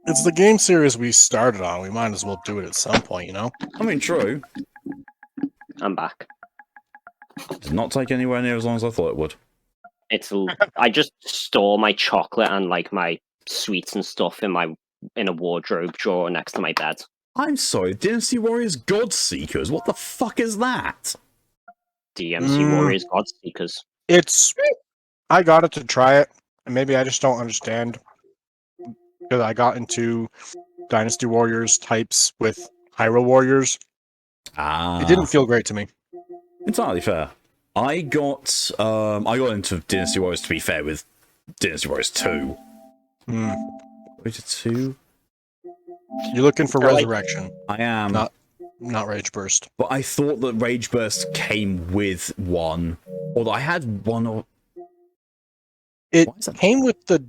It's the game series we started on. We might as well do it at some point, you know? I mean, true. I'm back. Did not take anywhere near as long as I thought it would. I just store my chocolate and my sweets and stuff in a wardrobe drawer next to my bed. I'm sorry, Dynasty Warriors God Seekers? What the fuck is that? DMC Warriors Godseekers. I got it to try it, and maybe I just don't understand because I got into Dynasty Warriors types with Hyrule Warriors. It didn't feel great to me. Entirely fair. I got into Dynasty Warriors, to be fair, with Dynasty Warriors 2. Wait, 2? You're looking for Resurrection, I am. not Rage Burst. But I thought that Rage Burst came with 1. Although I had 1 or... It came with the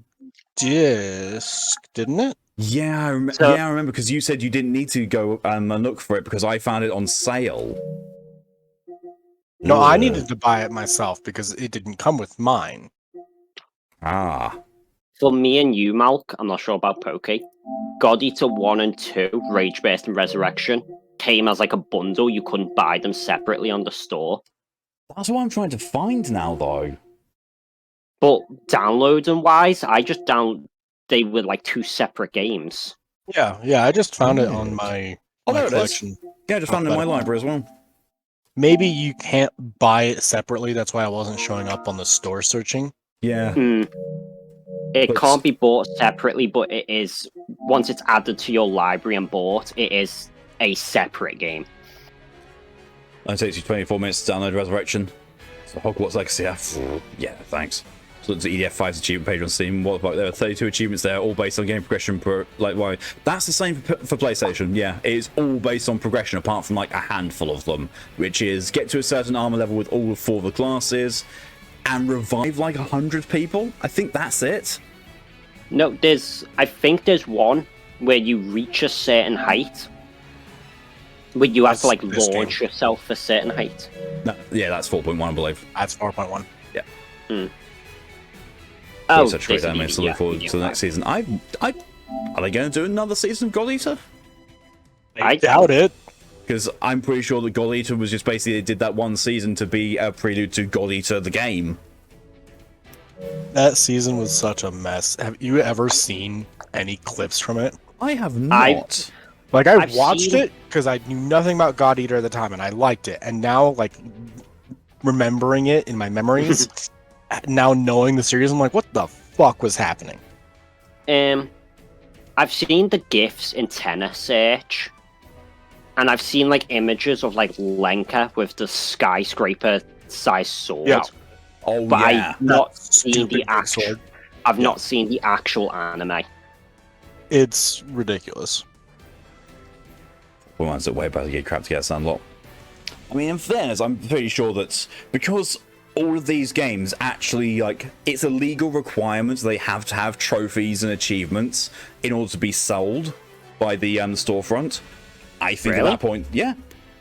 disc, didn't it? Yeah, I remember, because you said you didn't need to go and look for it because I found it on sale. No, I needed to buy it myself because it didn't come with mine. For me and you, Malk, I'm not sure about Poke. God Eater 1 and 2, Rage Burst and Resurrection, came as like a bundle. You couldn't buy them separately on the store. That's what I'm trying to find now, though. But downloading wise, they were like 2 separate games. Yeah, I just found it on my there collection. it is. Yeah, I just found it in my library as well. Maybe you can't buy it separately. That's why I wasn't showing up on the store searching. Yeah. It can't be bought separately, but it is, once it's added to your library and bought, it is a separate game. It takes you 24 minutes to download Resurrection. So Hogwarts Legacy, yeah, thanks. So it's the EDF 5's achievement page on Steam. What about there are 32 achievements there, all based on game progression That's the same for PlayStation, yeah. It is all based on progression, apart from like a handful of them, which is get to a certain armor level with all 4 of the classes, and revive like 100 people. I think that's it. No, I think there's one where you reach a certain height, where you have to like launch yourself a certain height. No, yeah, that's 4.1, I believe. That's 4.1. Yeah. Oh, such great anime to look forward to the next season. Are they going to do another season of God Eater? I doubt it. Because I'm pretty sure that God Eater was just basically, they did that one season to be a prelude to God Eater the game. That season was such a mess. Have you ever seen any clips from it? I have not. I watched it because I knew nothing about God Eater at the time, and I liked it. And now, like, remembering it in my memories, now knowing the series, I'm like, what the fuck was happening? I've seen the GIFs in Tenor Search, and I've seen, like, images of, like, Lenka with the skyscraper-sized sword. Yeah. Oh, but yeah. I've not seen the actual. I've not seen the actual anime. It's ridiculous. We might have way better to get crap to get us unlocked. I mean, in fairness, I'm pretty sure that because all of these games actually, like, it's a legal requirement, they have to have trophies and achievements in order to be sold by the storefront. I think at that point, yeah,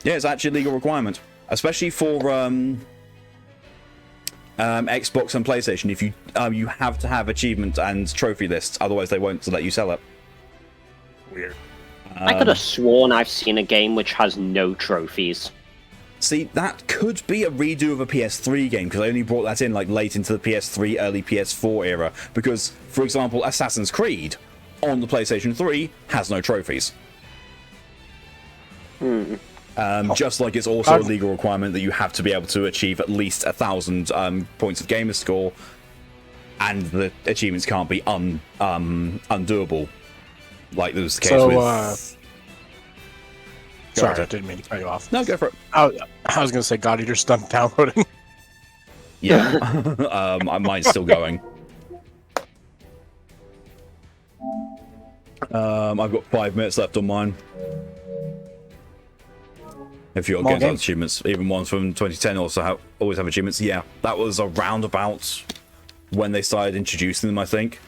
it's actually a legal requirement, especially for Xbox and PlayStation. If you have to have achievement and trophy lists, otherwise they won't let you sell it. Weird. I could have sworn I've seen a game which has no trophies. See, that could be a redo of a PS3 game, because I only brought that in like late into the PS3, early PS4 era. Because, for example, Assassin's Creed on the PlayStation 3 has no trophies. Just like it's also a legal requirement that you have to be able to achieve at least 1,000 points of gamer score, and the achievements can't be undoable, like there was the case with. Sorry, I didn't mean to cut you off. No, go for it. I was going to say God Eater's done downloading. Yeah, mine's still going. I've got 5 minutes left on mine. If you're getting achievements, even ones from 2010 also always have achievements. Yeah, that was around about when they started introducing them, I think.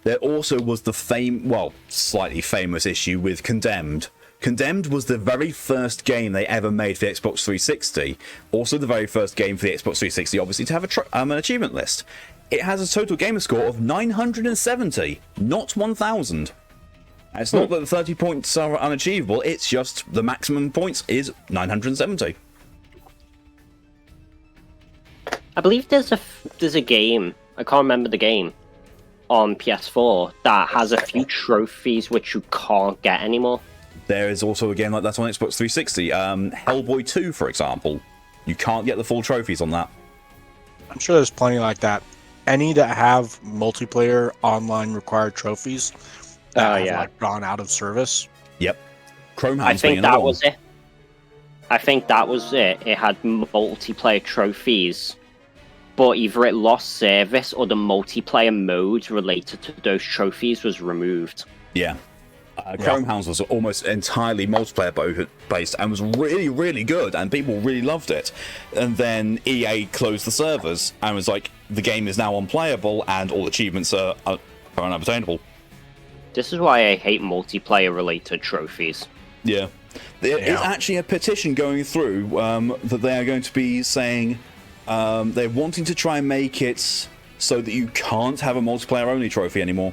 There also was the slightly famous issue with Condemned. Condemned was the very first game they ever made for the Xbox 360. Also the very first game for the Xbox 360, obviously, to have an achievement list. It has a total gamer score of 970, not 1,000. And it's not that the 30 points are unachievable, it's just the maximum points is 970. I believe there's a game, I can't remember the game, on PS4 that has a few trophies which you can't get anymore. There is also a game like that on Xbox 360. Hellboy 2, for example. You can't get the full trophies on that. I'm sure there's plenty like that any that have multiplayer online required trophies that Oh, have yeah. like gone out of service. Yep. Chrome I Hounds being think another that one. was it. I think that was it. It had multiplayer trophies, but either it lost service or the multiplayer mode related to those trophies was removed. Yeah. Chrome Hounds was almost entirely multiplayer based and was really, really good, and people really loved it. And then EA closed the servers and was like, the game is now unplayable and all achievements are unobtainable. This is why I hate multiplayer related trophies. Yeah. There is actually a petition going through that they are going to be saying they're wanting to try and make it so that you can't have a multiplayer only trophy anymore.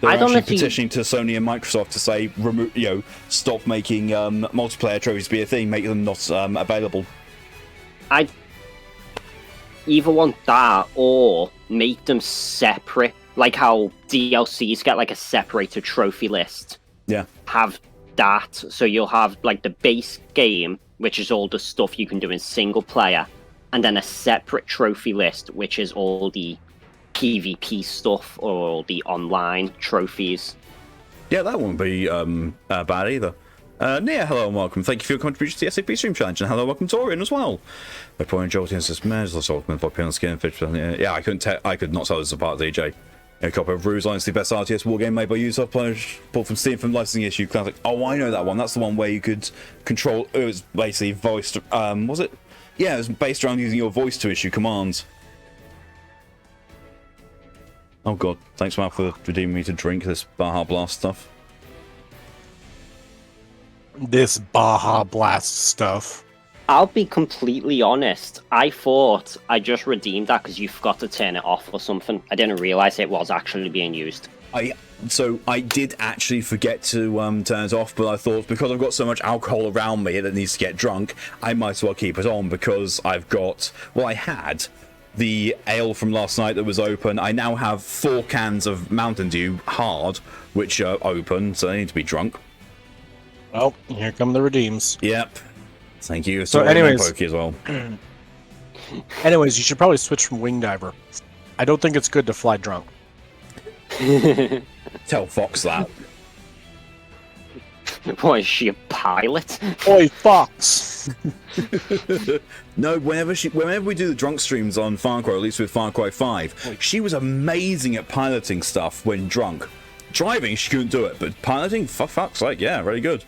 They're actually petitioning to Sony and Microsoft to say, stop making multiplayer trophies be a thing, make them not available. I either want that or make them separate, like how DLCs get like a separated trophy list. Yeah. Have that, so you'll have like the base game, which is all the stuff you can do in single player, and then a separate trophy list, which is all the PvP stuff or all the online trophies. Yeah, that wouldn't be bad either. Nia, hello and welcome. Thank you for your contribution to the SAP Stream Challenge, and hello, welcome Torian as well. The point Jolty says, "Man, let's talk about popular skin fish." Yeah, I could not tell this apart, DJ. A copy of Ruse Lines, the best RTS war game made by user players, pulled from Steam from licensing issue. Classic. Oh, I know that one. That's the one where you could control. It was basically voiced. Was it? Yeah, it was based around using your voice to issue commands. Oh god, thanks Mal for redeeming me to drink this Baja Blast stuff. This Baja Blast stuff. I'll be completely honest. I thought I just redeemed that because you forgot to turn it off or something. I didn't realize it was actually being used. So I did actually forget to turn it off, but I thought because I've got so much alcohol around me that needs to get drunk, I might as well keep it on because I've got. Well, I had the ale from last night that was open. I now have 4 cans of Mountain Dew hard, which are open, so they need to be drunk. Oh, here come the redeems. Yep. Thank you. So anyways, Pokey as well. Anyways, you should probably switch from Wing Diver. I don't think it's good to fly drunk. Tell Fox that. What, is she a pilot? Oi, Fox! No, whenever we do the drunk streams on Far Cry, at least with Far Cry 5, she was amazing at piloting stuff when drunk. Driving, she couldn't do it, but piloting, for fuck's sake, yeah, very good.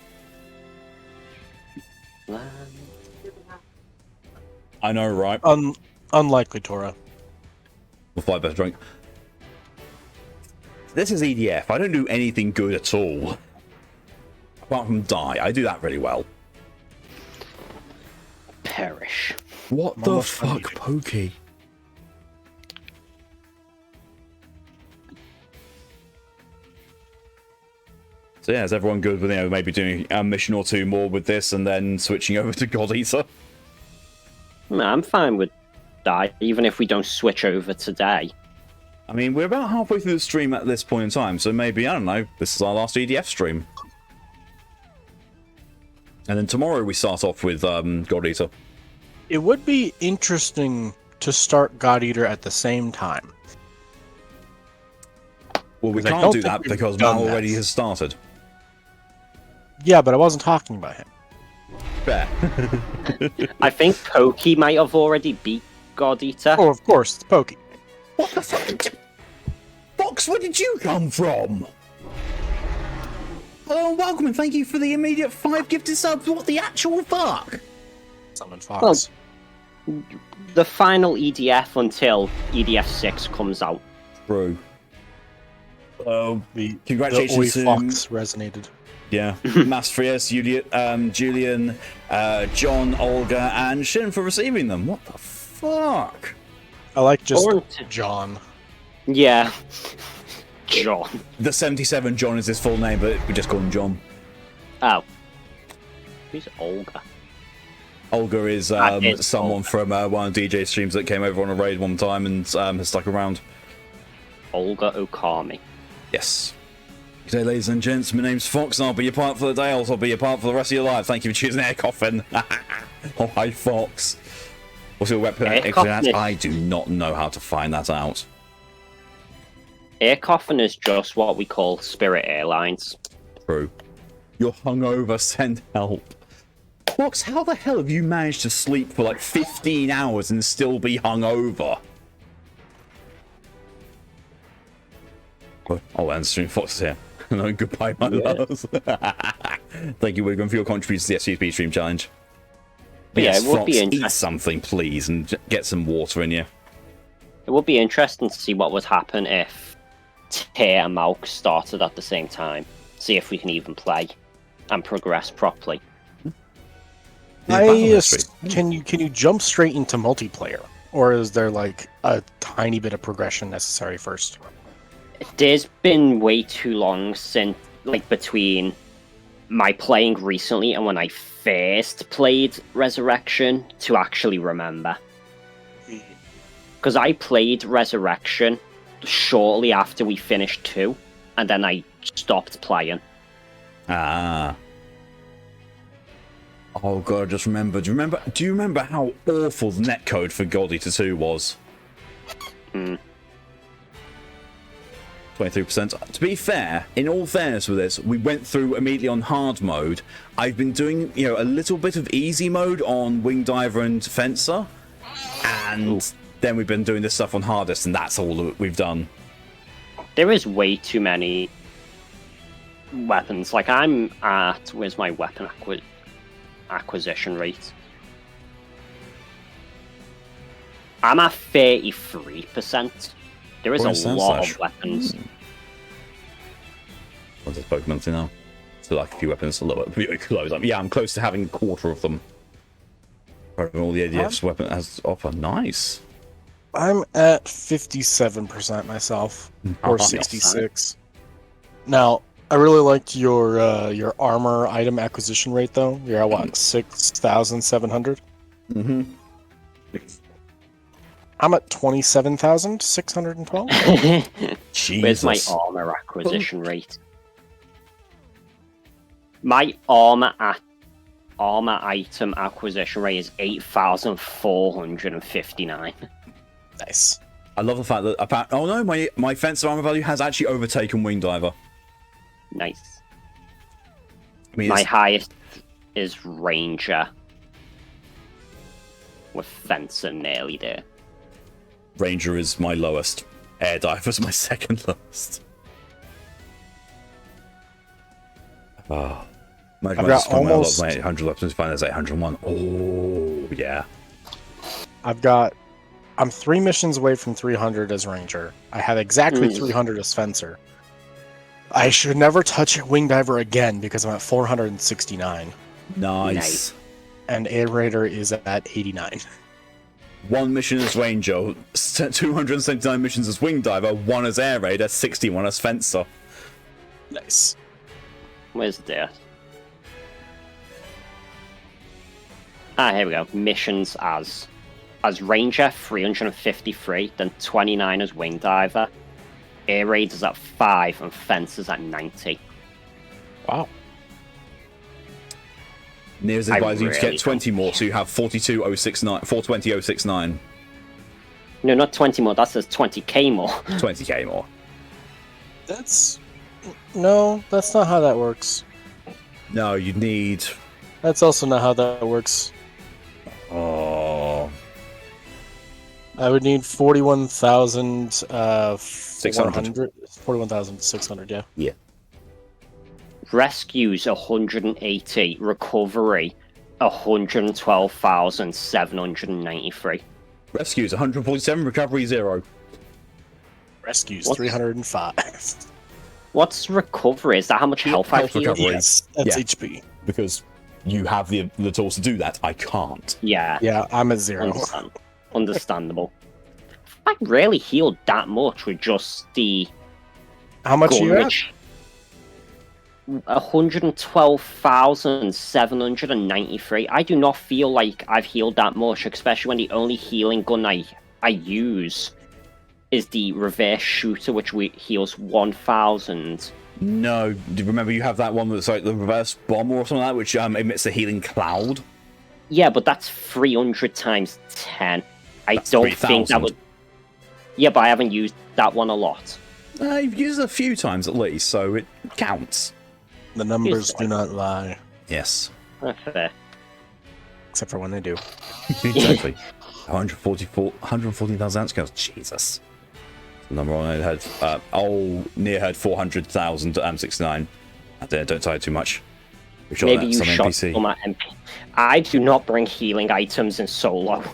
I know, right? Unlikely, Tora. We'll fly better drunk. This is EDF. I don't do anything good at all. Apart from die. I do that really well. Perish. What the fuck, Pokey? So yeah, is everyone good with maybe doing a mission or 2 more with this and then switching over to God Eater? No, I'm fine with that, even if we don't switch over today. I mean, we're about halfway through the stream at this point in time, so maybe, I don't know, this is our last EDF stream. And then tomorrow we start off with God Eater. It would be interesting to start God Eater at the same time. Well, we I can't don't do think that we've because done Mal that. already has started. Yeah, but I wasn't talking about him. Fair. I think Pokey might have already beat God Eater. Oh, of course, it's Pokey. What the fuck? Fox, where did you come from? Hello and welcome, and thank you for the immediate 5 gifted subs. What the actual fuck? Summon Fox. The final EDF until EDF 6 comes out. True. The Congratulations Oi to Fox resonated. yeah, Mastrius, Julian, John, Olga, and Shin for receiving them. What the fuck? I like just Or- John. Yeah. John. The 77 John is his full name, but we just call him John. Oh. Who's Olga? Olga is someone from one of DJ streams that came over on a raid one time and has stuck around. Olga Okami. Yes. Good day, ladies and gents. My name's Fox, and I'll be your part for the day. I'll be your part for the rest of your life. Thank you for choosing Air Coffin. Oh, hi, Fox. What's your weapon Air extra coffin. I do not know how to find that out. Air coffin is just what we call Spirit Airlines. True. You're hungover, send help. Fox, how the hell have you managed to sleep for like 15 hours and still be hungover? Oh, and stream Fox is here. No, goodbye, my loves. Thank you, Wiggum, for your contribution to the SCP Stream Challenge. But Yeah, yes, it would Fox, be eat interesting. something, please, and get some water in you. It would be interesting to see what would happen if Tear and Malk started at the same time. See if we can even play and progress properly. Can you jump straight into multiplayer, or is there like a tiny bit of progression necessary first? There's been way too long since, like, between my playing recently and when I first played Resurrection to actually remember. Because I played Resurrection shortly after we finished 2, and then I stopped playing. Ah. Oh god, I just remember. Do you remember how awful the netcode for God Eater 2 was? 23%. To be fair, in all fairness with this, we went through immediately on hard mode. I've been doing, a little bit of easy mode on Wing Diver and Fencer, and then we've been doing this stuff on hardest, and that's all that we've done. There is way too many weapons. Like, I'm at... Where's my weapon acquisition rate? I'm at 33%. There is a lot of weapons. What's this Pokemon thing now? So like a few weapons, a little bit close. Yeah, I'm close to having a quarter of them. All the ADF's weapon has offer. Nice. I'm at 57% myself, or 66. Now, I really liked your armor item acquisition rate, though. You're at what, 6,700? Mm-hmm. I'm at 27,612. Where's my armor acquisition rate? My armor item acquisition rate is 8,459. Nice. I love the fact that my fencer armor value has actually overtaken Wing Diver. Nice. I mean, my highest is Ranger, with Fencer nearly there. Ranger is my lowest. Air Diver's my second lowest. Oh. Imagine I've got almost... my 800 weapons, find there's 801. Oh, yeah. I'm 3 missions away from 300 as Ranger. I have exactly 300 as Fencer. I should never touch Wing Diver again because I'm at 469. Nice. And Air Raider is at 89. 1 mission as Ranger, 279 missions as Wing Diver, 1 as Air Raider, 61 as Fencer. Nice. Where's that? Ah, here we go. Missions as Ranger, 353, then 29 as Wing Diver. Air Raiders at 5 and Fencers at 90. Wow. Near's advised you to get 20 more, so you have 42069. 420,069. No, not 20 more. That says 20k more. 20k more. No, that's not how that works. No, you need... That's also not how that works. Oh... I would need 41,600. 41,600, yeah. Yeah. Rescues 180, recovery 112,793. Rescues 147, recovery 0. Rescues 305. What's recovery? Is that how much health I heal? Yes, that's HP. Because you have the tools to do that. I can't. Yeah. Yeah, I'm at 0. Understandable. I rarely healed that much with just the... How much you at? 112,793. I do not feel like I've healed that much, especially when the only healing gun I use is the reverse shooter, which heals 1,000. No, remember you have that one that's like the reverse bomb or something like that, which emits a healing cloud. Yeah, but that's 300 times 10. I That's don't think that 3,000. would... Yeah, but I haven't used that one a lot. You've used it a few times at least, so it counts. The numbers do not lie, Yes. Fair. except for when they do. Exactly. 140,000 ounce scales. Jesus. The number on it had, near had 400,000 M69. Don't tie it too much. We're sure Maybe that's you some shot NPC. some at MP. I do not bring healing items in solo.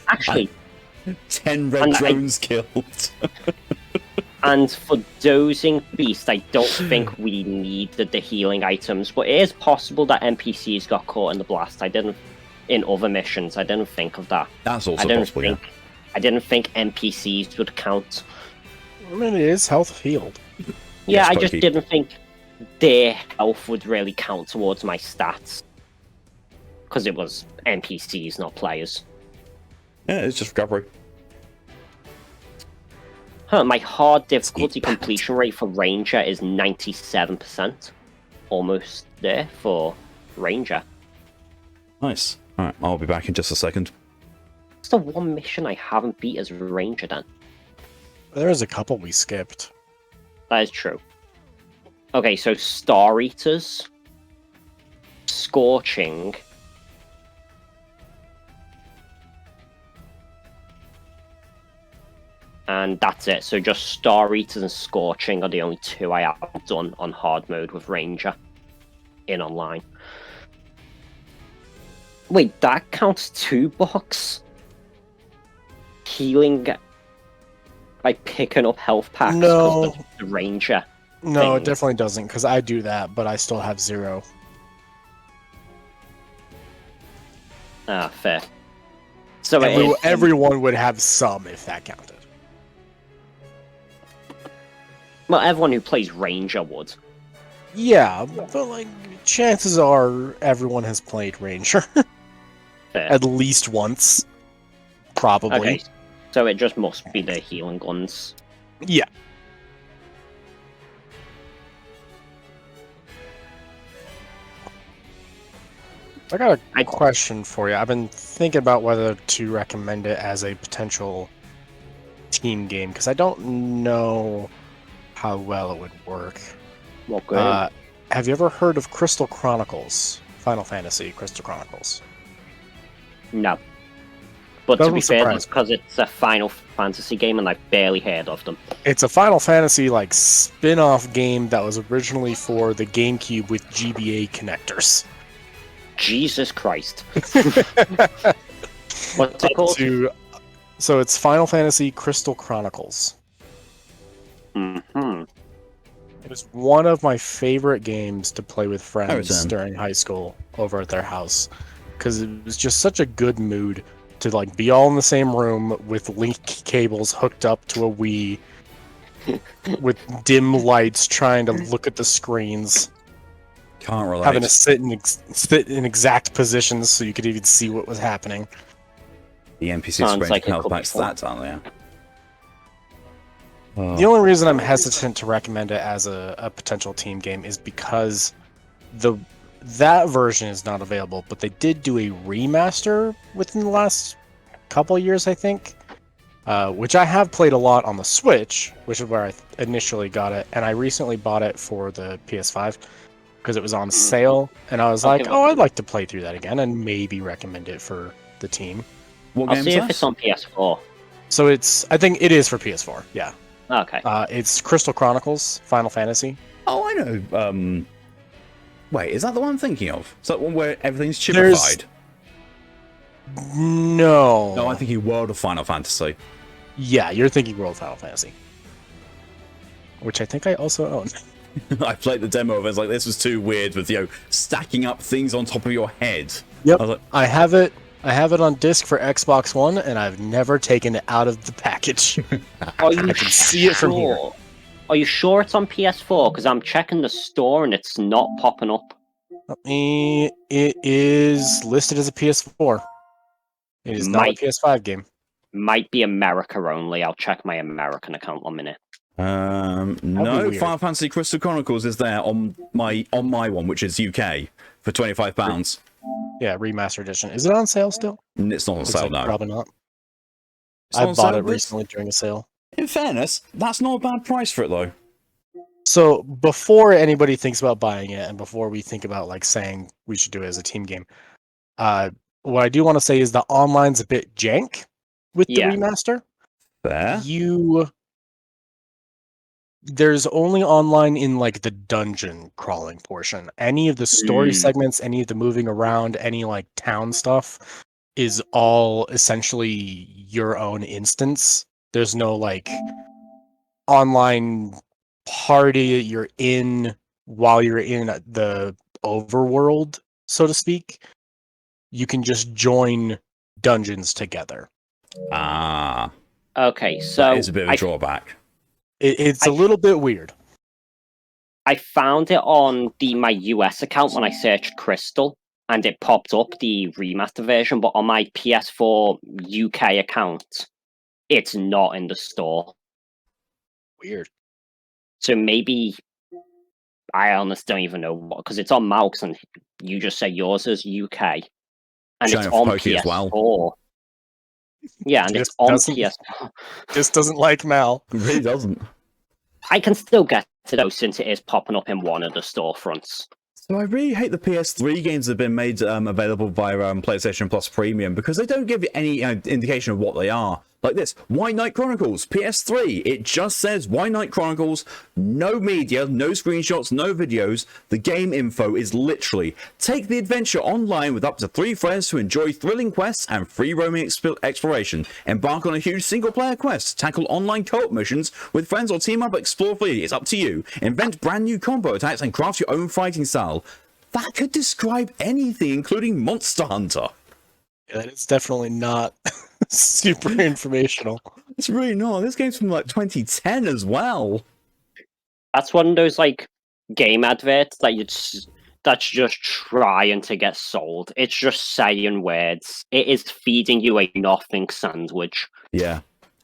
Actually, 10 red And I- drones killed. and for dozing beast, I don't think we needed the healing items, but it is possible that NPCs got caught in the blast. In other missions, I didn't think of that. That's also I didn't possible, think, I didn't think NPCs would count. I mean, it is health healed. Yeah, Yes, I just Pokey. didn't think their health would really count towards my stats. Because it was NPCs, not players. Yeah, it's just recovery. Huh, my hard difficulty Eat that. completion rate for Ranger is 97%. Almost there for Ranger. Nice. Alright, I'll be back in just a second. It's the one mission I haven't beat as Ranger then. There is a couple we skipped. That is true. Okay, so Star Eaters, Scorching, and that's it. So just Star Eaters and Scorching are the only two I have done on hard mode with Ranger in online. Wait, that counts 2 bucks? Healing by picking up health packs? 'Cause No. the Ranger. No, it Thing. definitely doesn't, because I do that, but I still have 0. Ah, fair. So it is, Everyone would have some if that counted. well, everyone who plays Ranger would. Yeah, but like chances are everyone has played Ranger Fair. at least once, probably. Okay, so it just must be the healing guns. Yeah. I got a question for you. I've been thinking about whether to recommend it as a potential team game because I don't know how well it would work. Well, good. Have you ever heard of Crystal Chronicles? Final Fantasy Crystal Chronicles. No. But to doesn't be fair, surprise that's because it's a Final Fantasy game and I've barely heard of them. It's a Final Fantasy like spin-off game that was originally for the GameCube with GBA connectors. Jesus Christ. What's it called? So it's Final Fantasy Crystal Chronicles. Mm-hmm. It was one of my favorite games to play with friends Everton. during high school over at their house because it was just such a good mood to like be all in the same room with link cables hooked up to a Wii with dim lights trying to look at the screens, Can't relate. having to sit in exact positions so you could even see what was happening. The NPC Sounds spraying like it health could be packs fun. that down there. Oh. The only reason I'm hesitant to recommend it as a potential team game is because that version is not available, but they did do a remaster within the last couple of years, I think, which I have played a lot on the Switch, which is where I initially got it, and I recently bought it for the PS5 because it was on sale, and I was like, Okay, oh, I'd like to play through that again and maybe recommend it for the team. What I'll game see is if that? it's on PS4. So I think it is for PS4, yeah. Okay. It's Crystal Chronicles Final Fantasy. Oh, I know. Wait, is that the one I'm thinking of? Is that one where everything's There's- chipified? No. No, I'm thinking World of Final Fantasy. Yeah, you're thinking World Final Fantasy. Which I think I also own. I played the demo of it. It's like, this was too weird with, stacking up things on top of your head. Yep. I was like, I have it on disc for Xbox One, and I've never taken it out of the package. Are you I can see it from here. sure? Are you sure it's on PS4? Because I'm checking the store and it's not popping up. It is listed as a PS4. It is not a PS5 game. Might be America only. I'll check my American account 1 minute. no, weird. Final Fantasy Crystal Chronicles is there on my one, which is UK, for £25. Yeah, remaster edition. Is it on sale still? It's not on Looks sale, like no. Probably not. It's I not on bought sale, it but recently during a sale. in fairness, that's not a bad price for it, though. So before anybody thinks about buying it, and before we think about like saying we should do it as a team game, what I do want to say is the online's a bit jank with the Yeah. remaster. Fair. There's only online in like the dungeon crawling portion. Any of the story segments, any of the moving around, any like town stuff is all essentially your own instance. There's no like online party that you're in while you're in the overworld, so to speak. You can just join dungeons together. Ah, Okay, so that is a bit of a drawback. It's a little bit weird. I found it on my US account when I searched Crystal, and it popped up the remaster version. But on my PS4 UK account, it's not in the store. Weird. So maybe I honestly don't even know what, because it's on Mouse, and you just say yours is UK, and Showing it's for on Pokey PS4. as well. Yeah, and it's on PS4. Just doesn't like Mal. It really doesn't. I can still get to those since it is popping up in one of the storefronts. So I really hate the PS3 games that have been made available via PlayStation Plus Premium because they don't give you any indication of what they are. Like this, White Knight Chronicles, PS3. It just says White Knight Chronicles, no media, no screenshots, no videos. The game info is literally, take the adventure online with up to 3 friends to enjoy thrilling quests and free roaming exploration. Embark on a huge single-player quest. Tackle online co-op missions with friends or team up, explore freely. It's up to you. Invent brand new combo attacks and craft your own fighting style. That could describe anything, including Monster Hunter. Yeah, it's definitely not super informational. It's really not. This game's from like 2010 as well. That's one of those like game adverts that's just trying to get sold. It's just saying words. It is feeding you a nothing sandwich. Yeah.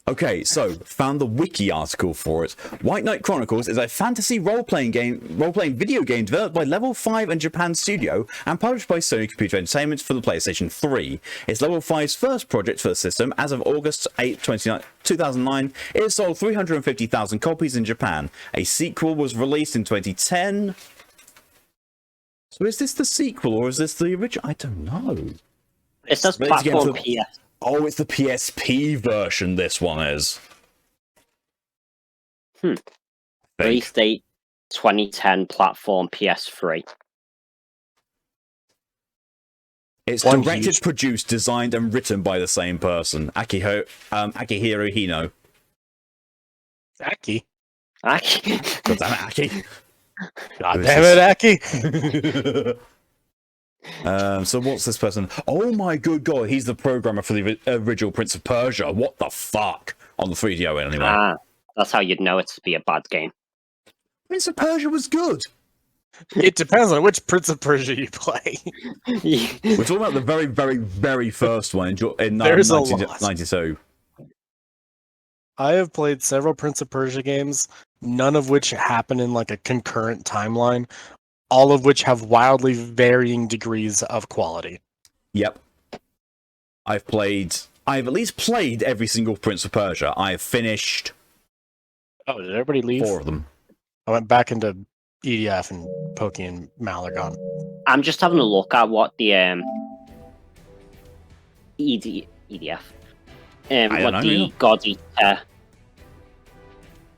Okay, so found the wiki article for it. White Knight Chronicles is a fantasy role-playing video game developed by Level 5 and Japan Studio and published by Sony Computer Entertainment for the PlayStation 3. It's Level 5's first project for the system. As of August 8, 2009, it has sold 350,000 copies in Japan. A sequel was released in 2010. So is this the sequel or is this the original? I don't know. It says But it's again platform for- PS. Oh, it's the PSP version, this one is. Release date 2010, platform PS3. It's One directed, huge- produced, designed, and written by the same person, Akihiro Hino. Aki. Aki. God damn it, Aki. God Who is damn it, Aki. So what's this person? Oh my good god, he's the programmer for the original Prince of Persia. What the fuck? On the 3DO anyway. That's how you'd know it to be a bad game. Prince of Persia was good. It depends on which Prince of Persia you play. We're talking about the very, very, very first one in There's a 1992. I have played several Prince of Persia games, none of which happen in like a concurrent timeline, all of which have wildly varying degrees of quality. Yep. I've at least played every single Prince of Persia. I have finished Oh, did everybody leave? 4 of them. I went back into EDF and Pokey and Mal are gone. I'm just having a look at what the EDF, what know, the yeah. God Eater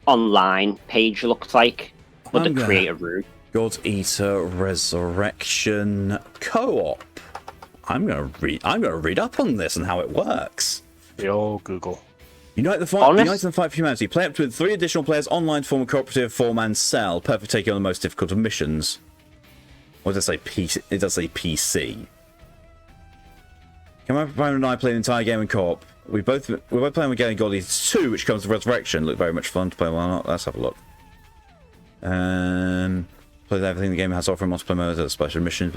online page looks like, with I'm the gonna- creator route. God Eater Resurrection Co-op. I'm gonna read up on this and how it works. The old Google. Unite the fight for humanity. Play up to 3 additional players online to form a cooperative 4-man cell. Perfect taking on the most difficult of missions. What does it say? PC? It does say PC. Can my opponent and I play the entire game in co-op? We're both playing with God Eater 2, which comes with Resurrection. Look very much fun to play. Why not? Let's have a look. Play everything the game has to offer in multiplayer mode, a special mission.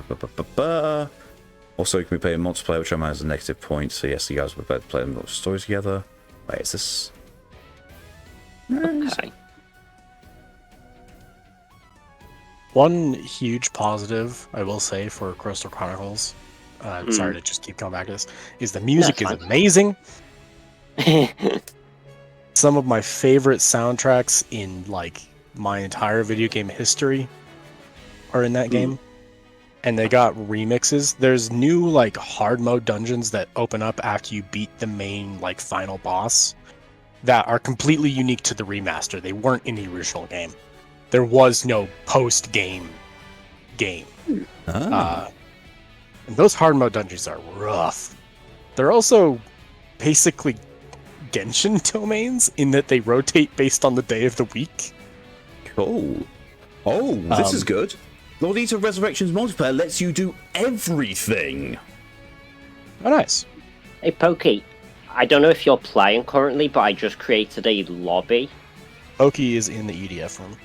Also, you can be playing multiplayer, which has a negative point. So yes, you guys will both play the story together. Wait, is this? Okay. One huge positive, I will say, for Crystal Chronicles sorry to just keep coming back to this, is the music is amazing. Some of my favorite soundtracks in like my entire video game history are in that game. And they got remixes. There's new like hard mode dungeons that open up after you beat the main like final boss that are completely unique to the remaster. They weren't in the original game. There was no post-game game. And those hard mode dungeons are rough. They're also basically Genshin domains in that they rotate based on the day of the week. Cool. Oh, this is good. Lord Eater Resurrection's multiplayer lets you do everything. Oh, nice. Hey, Pokey, I don't know if you're playing currently, but I just created a lobby. Pokey is in the EDF room.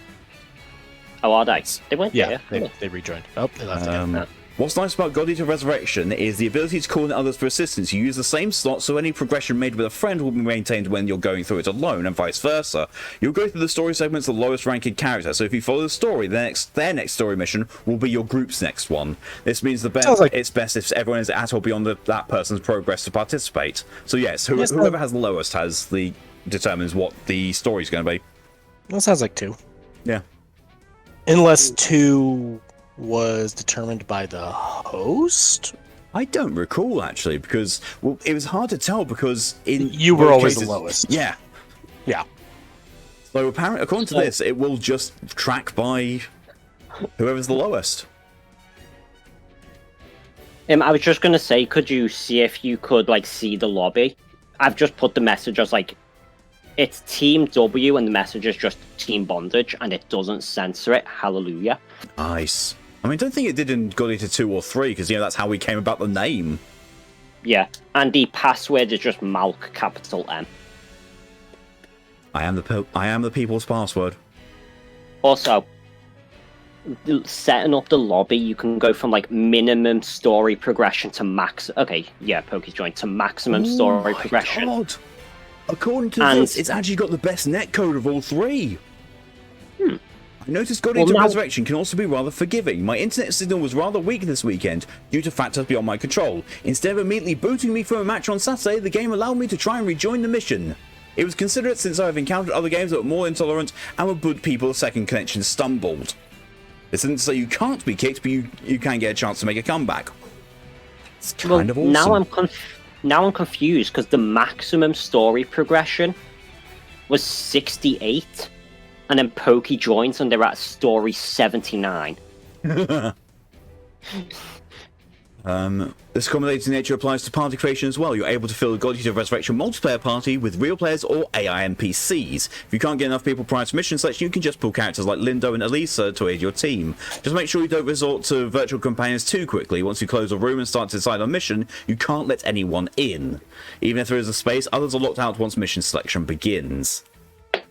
Oh, are they? They went Yeah, there. they rejoined. Oh, they left again. What's nice about God Eater Resurrection is the ability to call in others for assistance. You use the same slot, so any progression made with a friend will be maintained when you're going through it alone, and vice versa. You'll go through the story segments of the lowest ranking character, so if you follow the story, their next story mission will be your group's next one. This means it's best if everyone is at or beyond that person's progress to participate. So yes, whoever has the lowest determines what the story's going to be. That sounds like 2. Yeah. Unless 2 was determined by the host? I don't recall, actually, because it was hard to tell because you were always the lowest. Yeah. Yeah. So apparently, according to this, it will just track by whoever's the lowest. I was just going to say, could you see if you could like see the lobby? I've just put the message as like, it's Team W and the message is just Team BondAGE and it doesn't censor it. Hallelujah. Nice. I mean, I don't think it did in God Eater 2 or 3 because, that's how we came about the name. Yeah, and the password is just Malk, capital M. I am the people's password. Also, setting up the lobby, you can go from like minimum story progression to max. Okay, yeah, Pokey's joined to maximum story progression. God. According to this, it's actually got the best netcode of all 3. I noticed God Eater Resurrection can also be rather forgiving. My internet signal was rather weak this weekend due to factors beyond my control. Instead of immediately booting me from a match on Saturday, the game allowed me to try and rejoin the mission. It was considerate since I have encountered other games that were more intolerant and would boot people if second connection stumbled. This isn't to say you can't be kicked, but you can get a chance to make a comeback. It's kind of awesome. Now I'm confused because the maximum story progression was 68. And then Pokey joins and they're at story 79. This accommodating nature applies to party creation as well. You're able to fill the God Eater Resurrection multiplayer party with real players or AI NPCs. If you can't get enough people prior to mission selection, you can just pull characters like Lindo and Elisa to aid your team. Just make sure you don't resort to virtual companions too quickly. Once you close a room and start to decide on mission, you can't let anyone in. Even if there is a space, others are locked out once mission selection begins.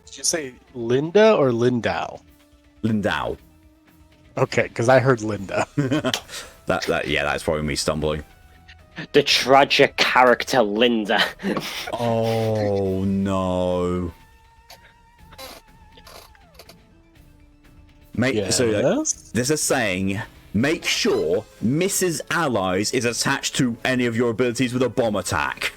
Did you say Linda or Lindau? Lindau. Okay, because I heard Linda. That's probably me stumbling. The tragic character Linda. Oh no. So there's a saying, make sure Mrs. Allies is attached to any of your abilities with a bomb attack.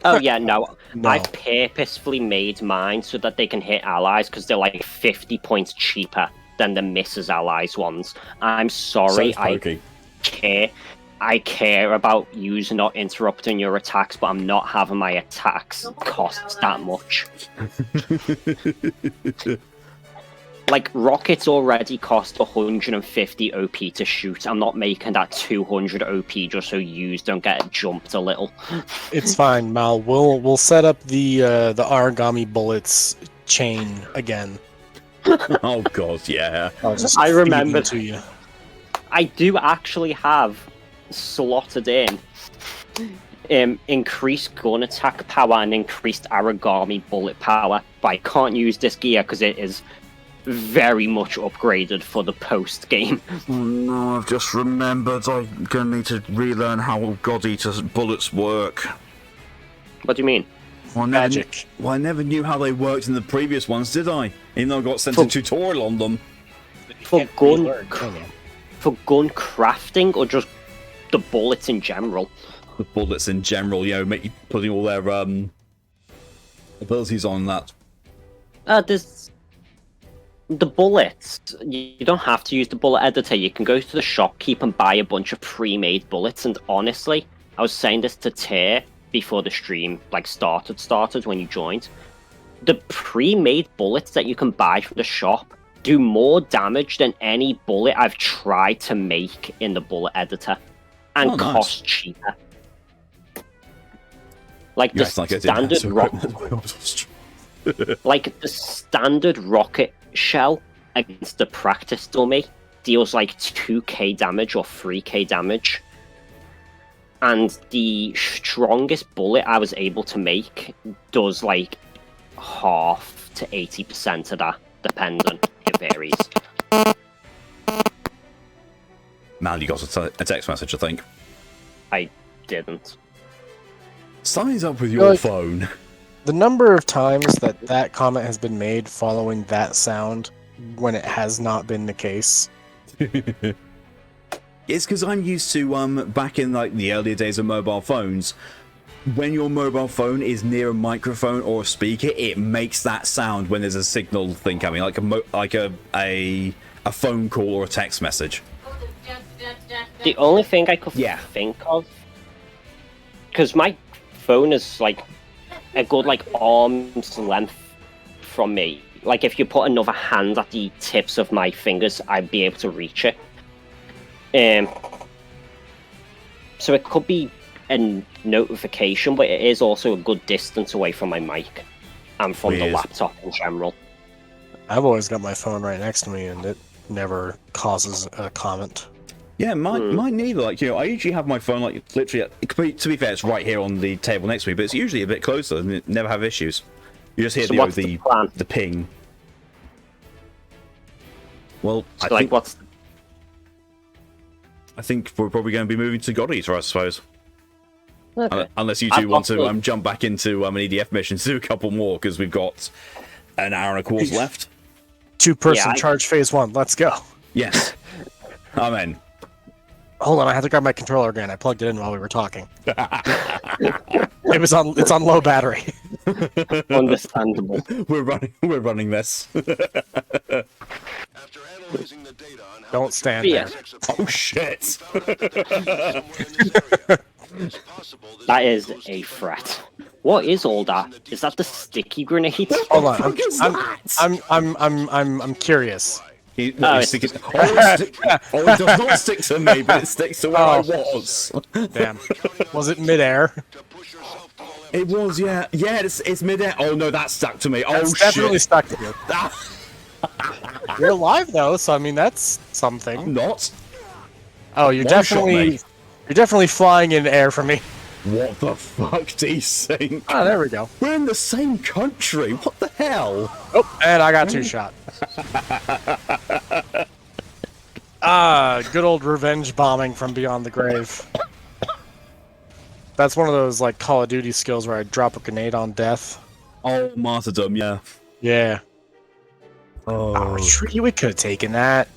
Oh yeah, no. I've purposefully made mine so that they can hit allies because they're like 50 points cheaper than the Mrs. Allies ones. I'm sorry, I care about using or interrupting your attacks, but I'm not having my attacks cost that much. Like, rockets already cost 150 OP to shoot. I'm not making that 200 OP just so yous don't get jumped a little. It's fine, Mal. We'll set up the origami bullets chain again. Oh god, yeah. I remember to you. I do actually have slotted in increased gun attack power and increased origami bullet power, but I can't use this gear because it is very much upgraded for the post game. Oh no, I've just remembered I'm gonna need to relearn how God Eater's bullets work. What do you mean? Magic. I never knew how they worked in the previous ones, did I? Even though I got sent a tutorial on them. For gun crafting or just the bullets in general. The bullets in general, you know, putting all their abilities on that. There's the bullets. You don't have to use the bullet editor. You can go to the shopkeep and buy a bunch of pre-made bullets. And honestly, I was saying this to Tear before the stream like started when you joined. The pre-made bullets that you can buy from the shop do more damage than any bullet I've tried to make in the bullet editor, and cost cheaper. Like the standard like the standard rocket shell against the practice dummy deals like 2k damage or 3k damage, and the strongest bullet I was able to make does like half to 80% of that, depending. It varies. Man, you got a text message, I think. I didn't. Something's up with your phone. The number of times that comment has been made following that sound when it has not been the case. It's because I'm used to, back in like the earlier days of mobile phones, when your mobile phone is near a microphone or a speaker, it makes that sound when there's a signal thing coming, like a phone call or a text message. The only thing I could think of, because my phone is like a good like arm's length from me. Like if you put another hand at the tips of my fingers, I'd be able to reach it. So it could be a notification, but it is also a good distance away from my mic and from the laptop in general. I've always got my phone right next to me, and it never causes a comment. Yeah, mine neither. Like, you know, I usually have my phone like literally. To be fair, it's right here on the table next to me, but it's usually a bit closer, and it never have issues. You just hear the ping. Well, so I think we're probably going to be moving to God Eater, I suppose. Okay. Unless you two want to jump back into an EDF mission to do a couple more, because we've got an hour and a quarter left. 2-person charge phase 1. Let's go. Yes. Amen. Hold on, I had to grab my controller again. I plugged it in while we were talking. It's on low battery. Understandable. We're running this. After analyzing the data on how Don't stand there. Oh shit. That is a threat. What is all that? Is that the sticky grenade? Hold on, I'm curious. It does not stick to me, but it sticks to where I was. Damn. Was it midair? It was, yeah. Yeah, it's midair. Oh no, that stuck to me. That's definitely stuck to you. You're alive though, so I mean that's something. I'm not. Oh, you're definitely flying in air for me. What the fuck, desync? Ah, there we go. We're in the same country. What the hell? Oh, and I got 2 shot. Good old revenge bombing from beyond the grave. That's one of those like Call of Duty skills where I drop a grenade on death. Oh, martyrdom, yeah. Yeah. Oh, we could have taken that.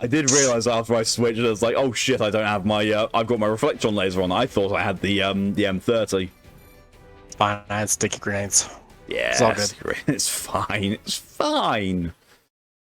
I did realize after I switched, I was like, "Oh shit! I don't have my. I've got my reflectron laser on. I thought I had the M30." Fine, I had sticky grenades. Yeah, it's all good. It's fine. It's fine.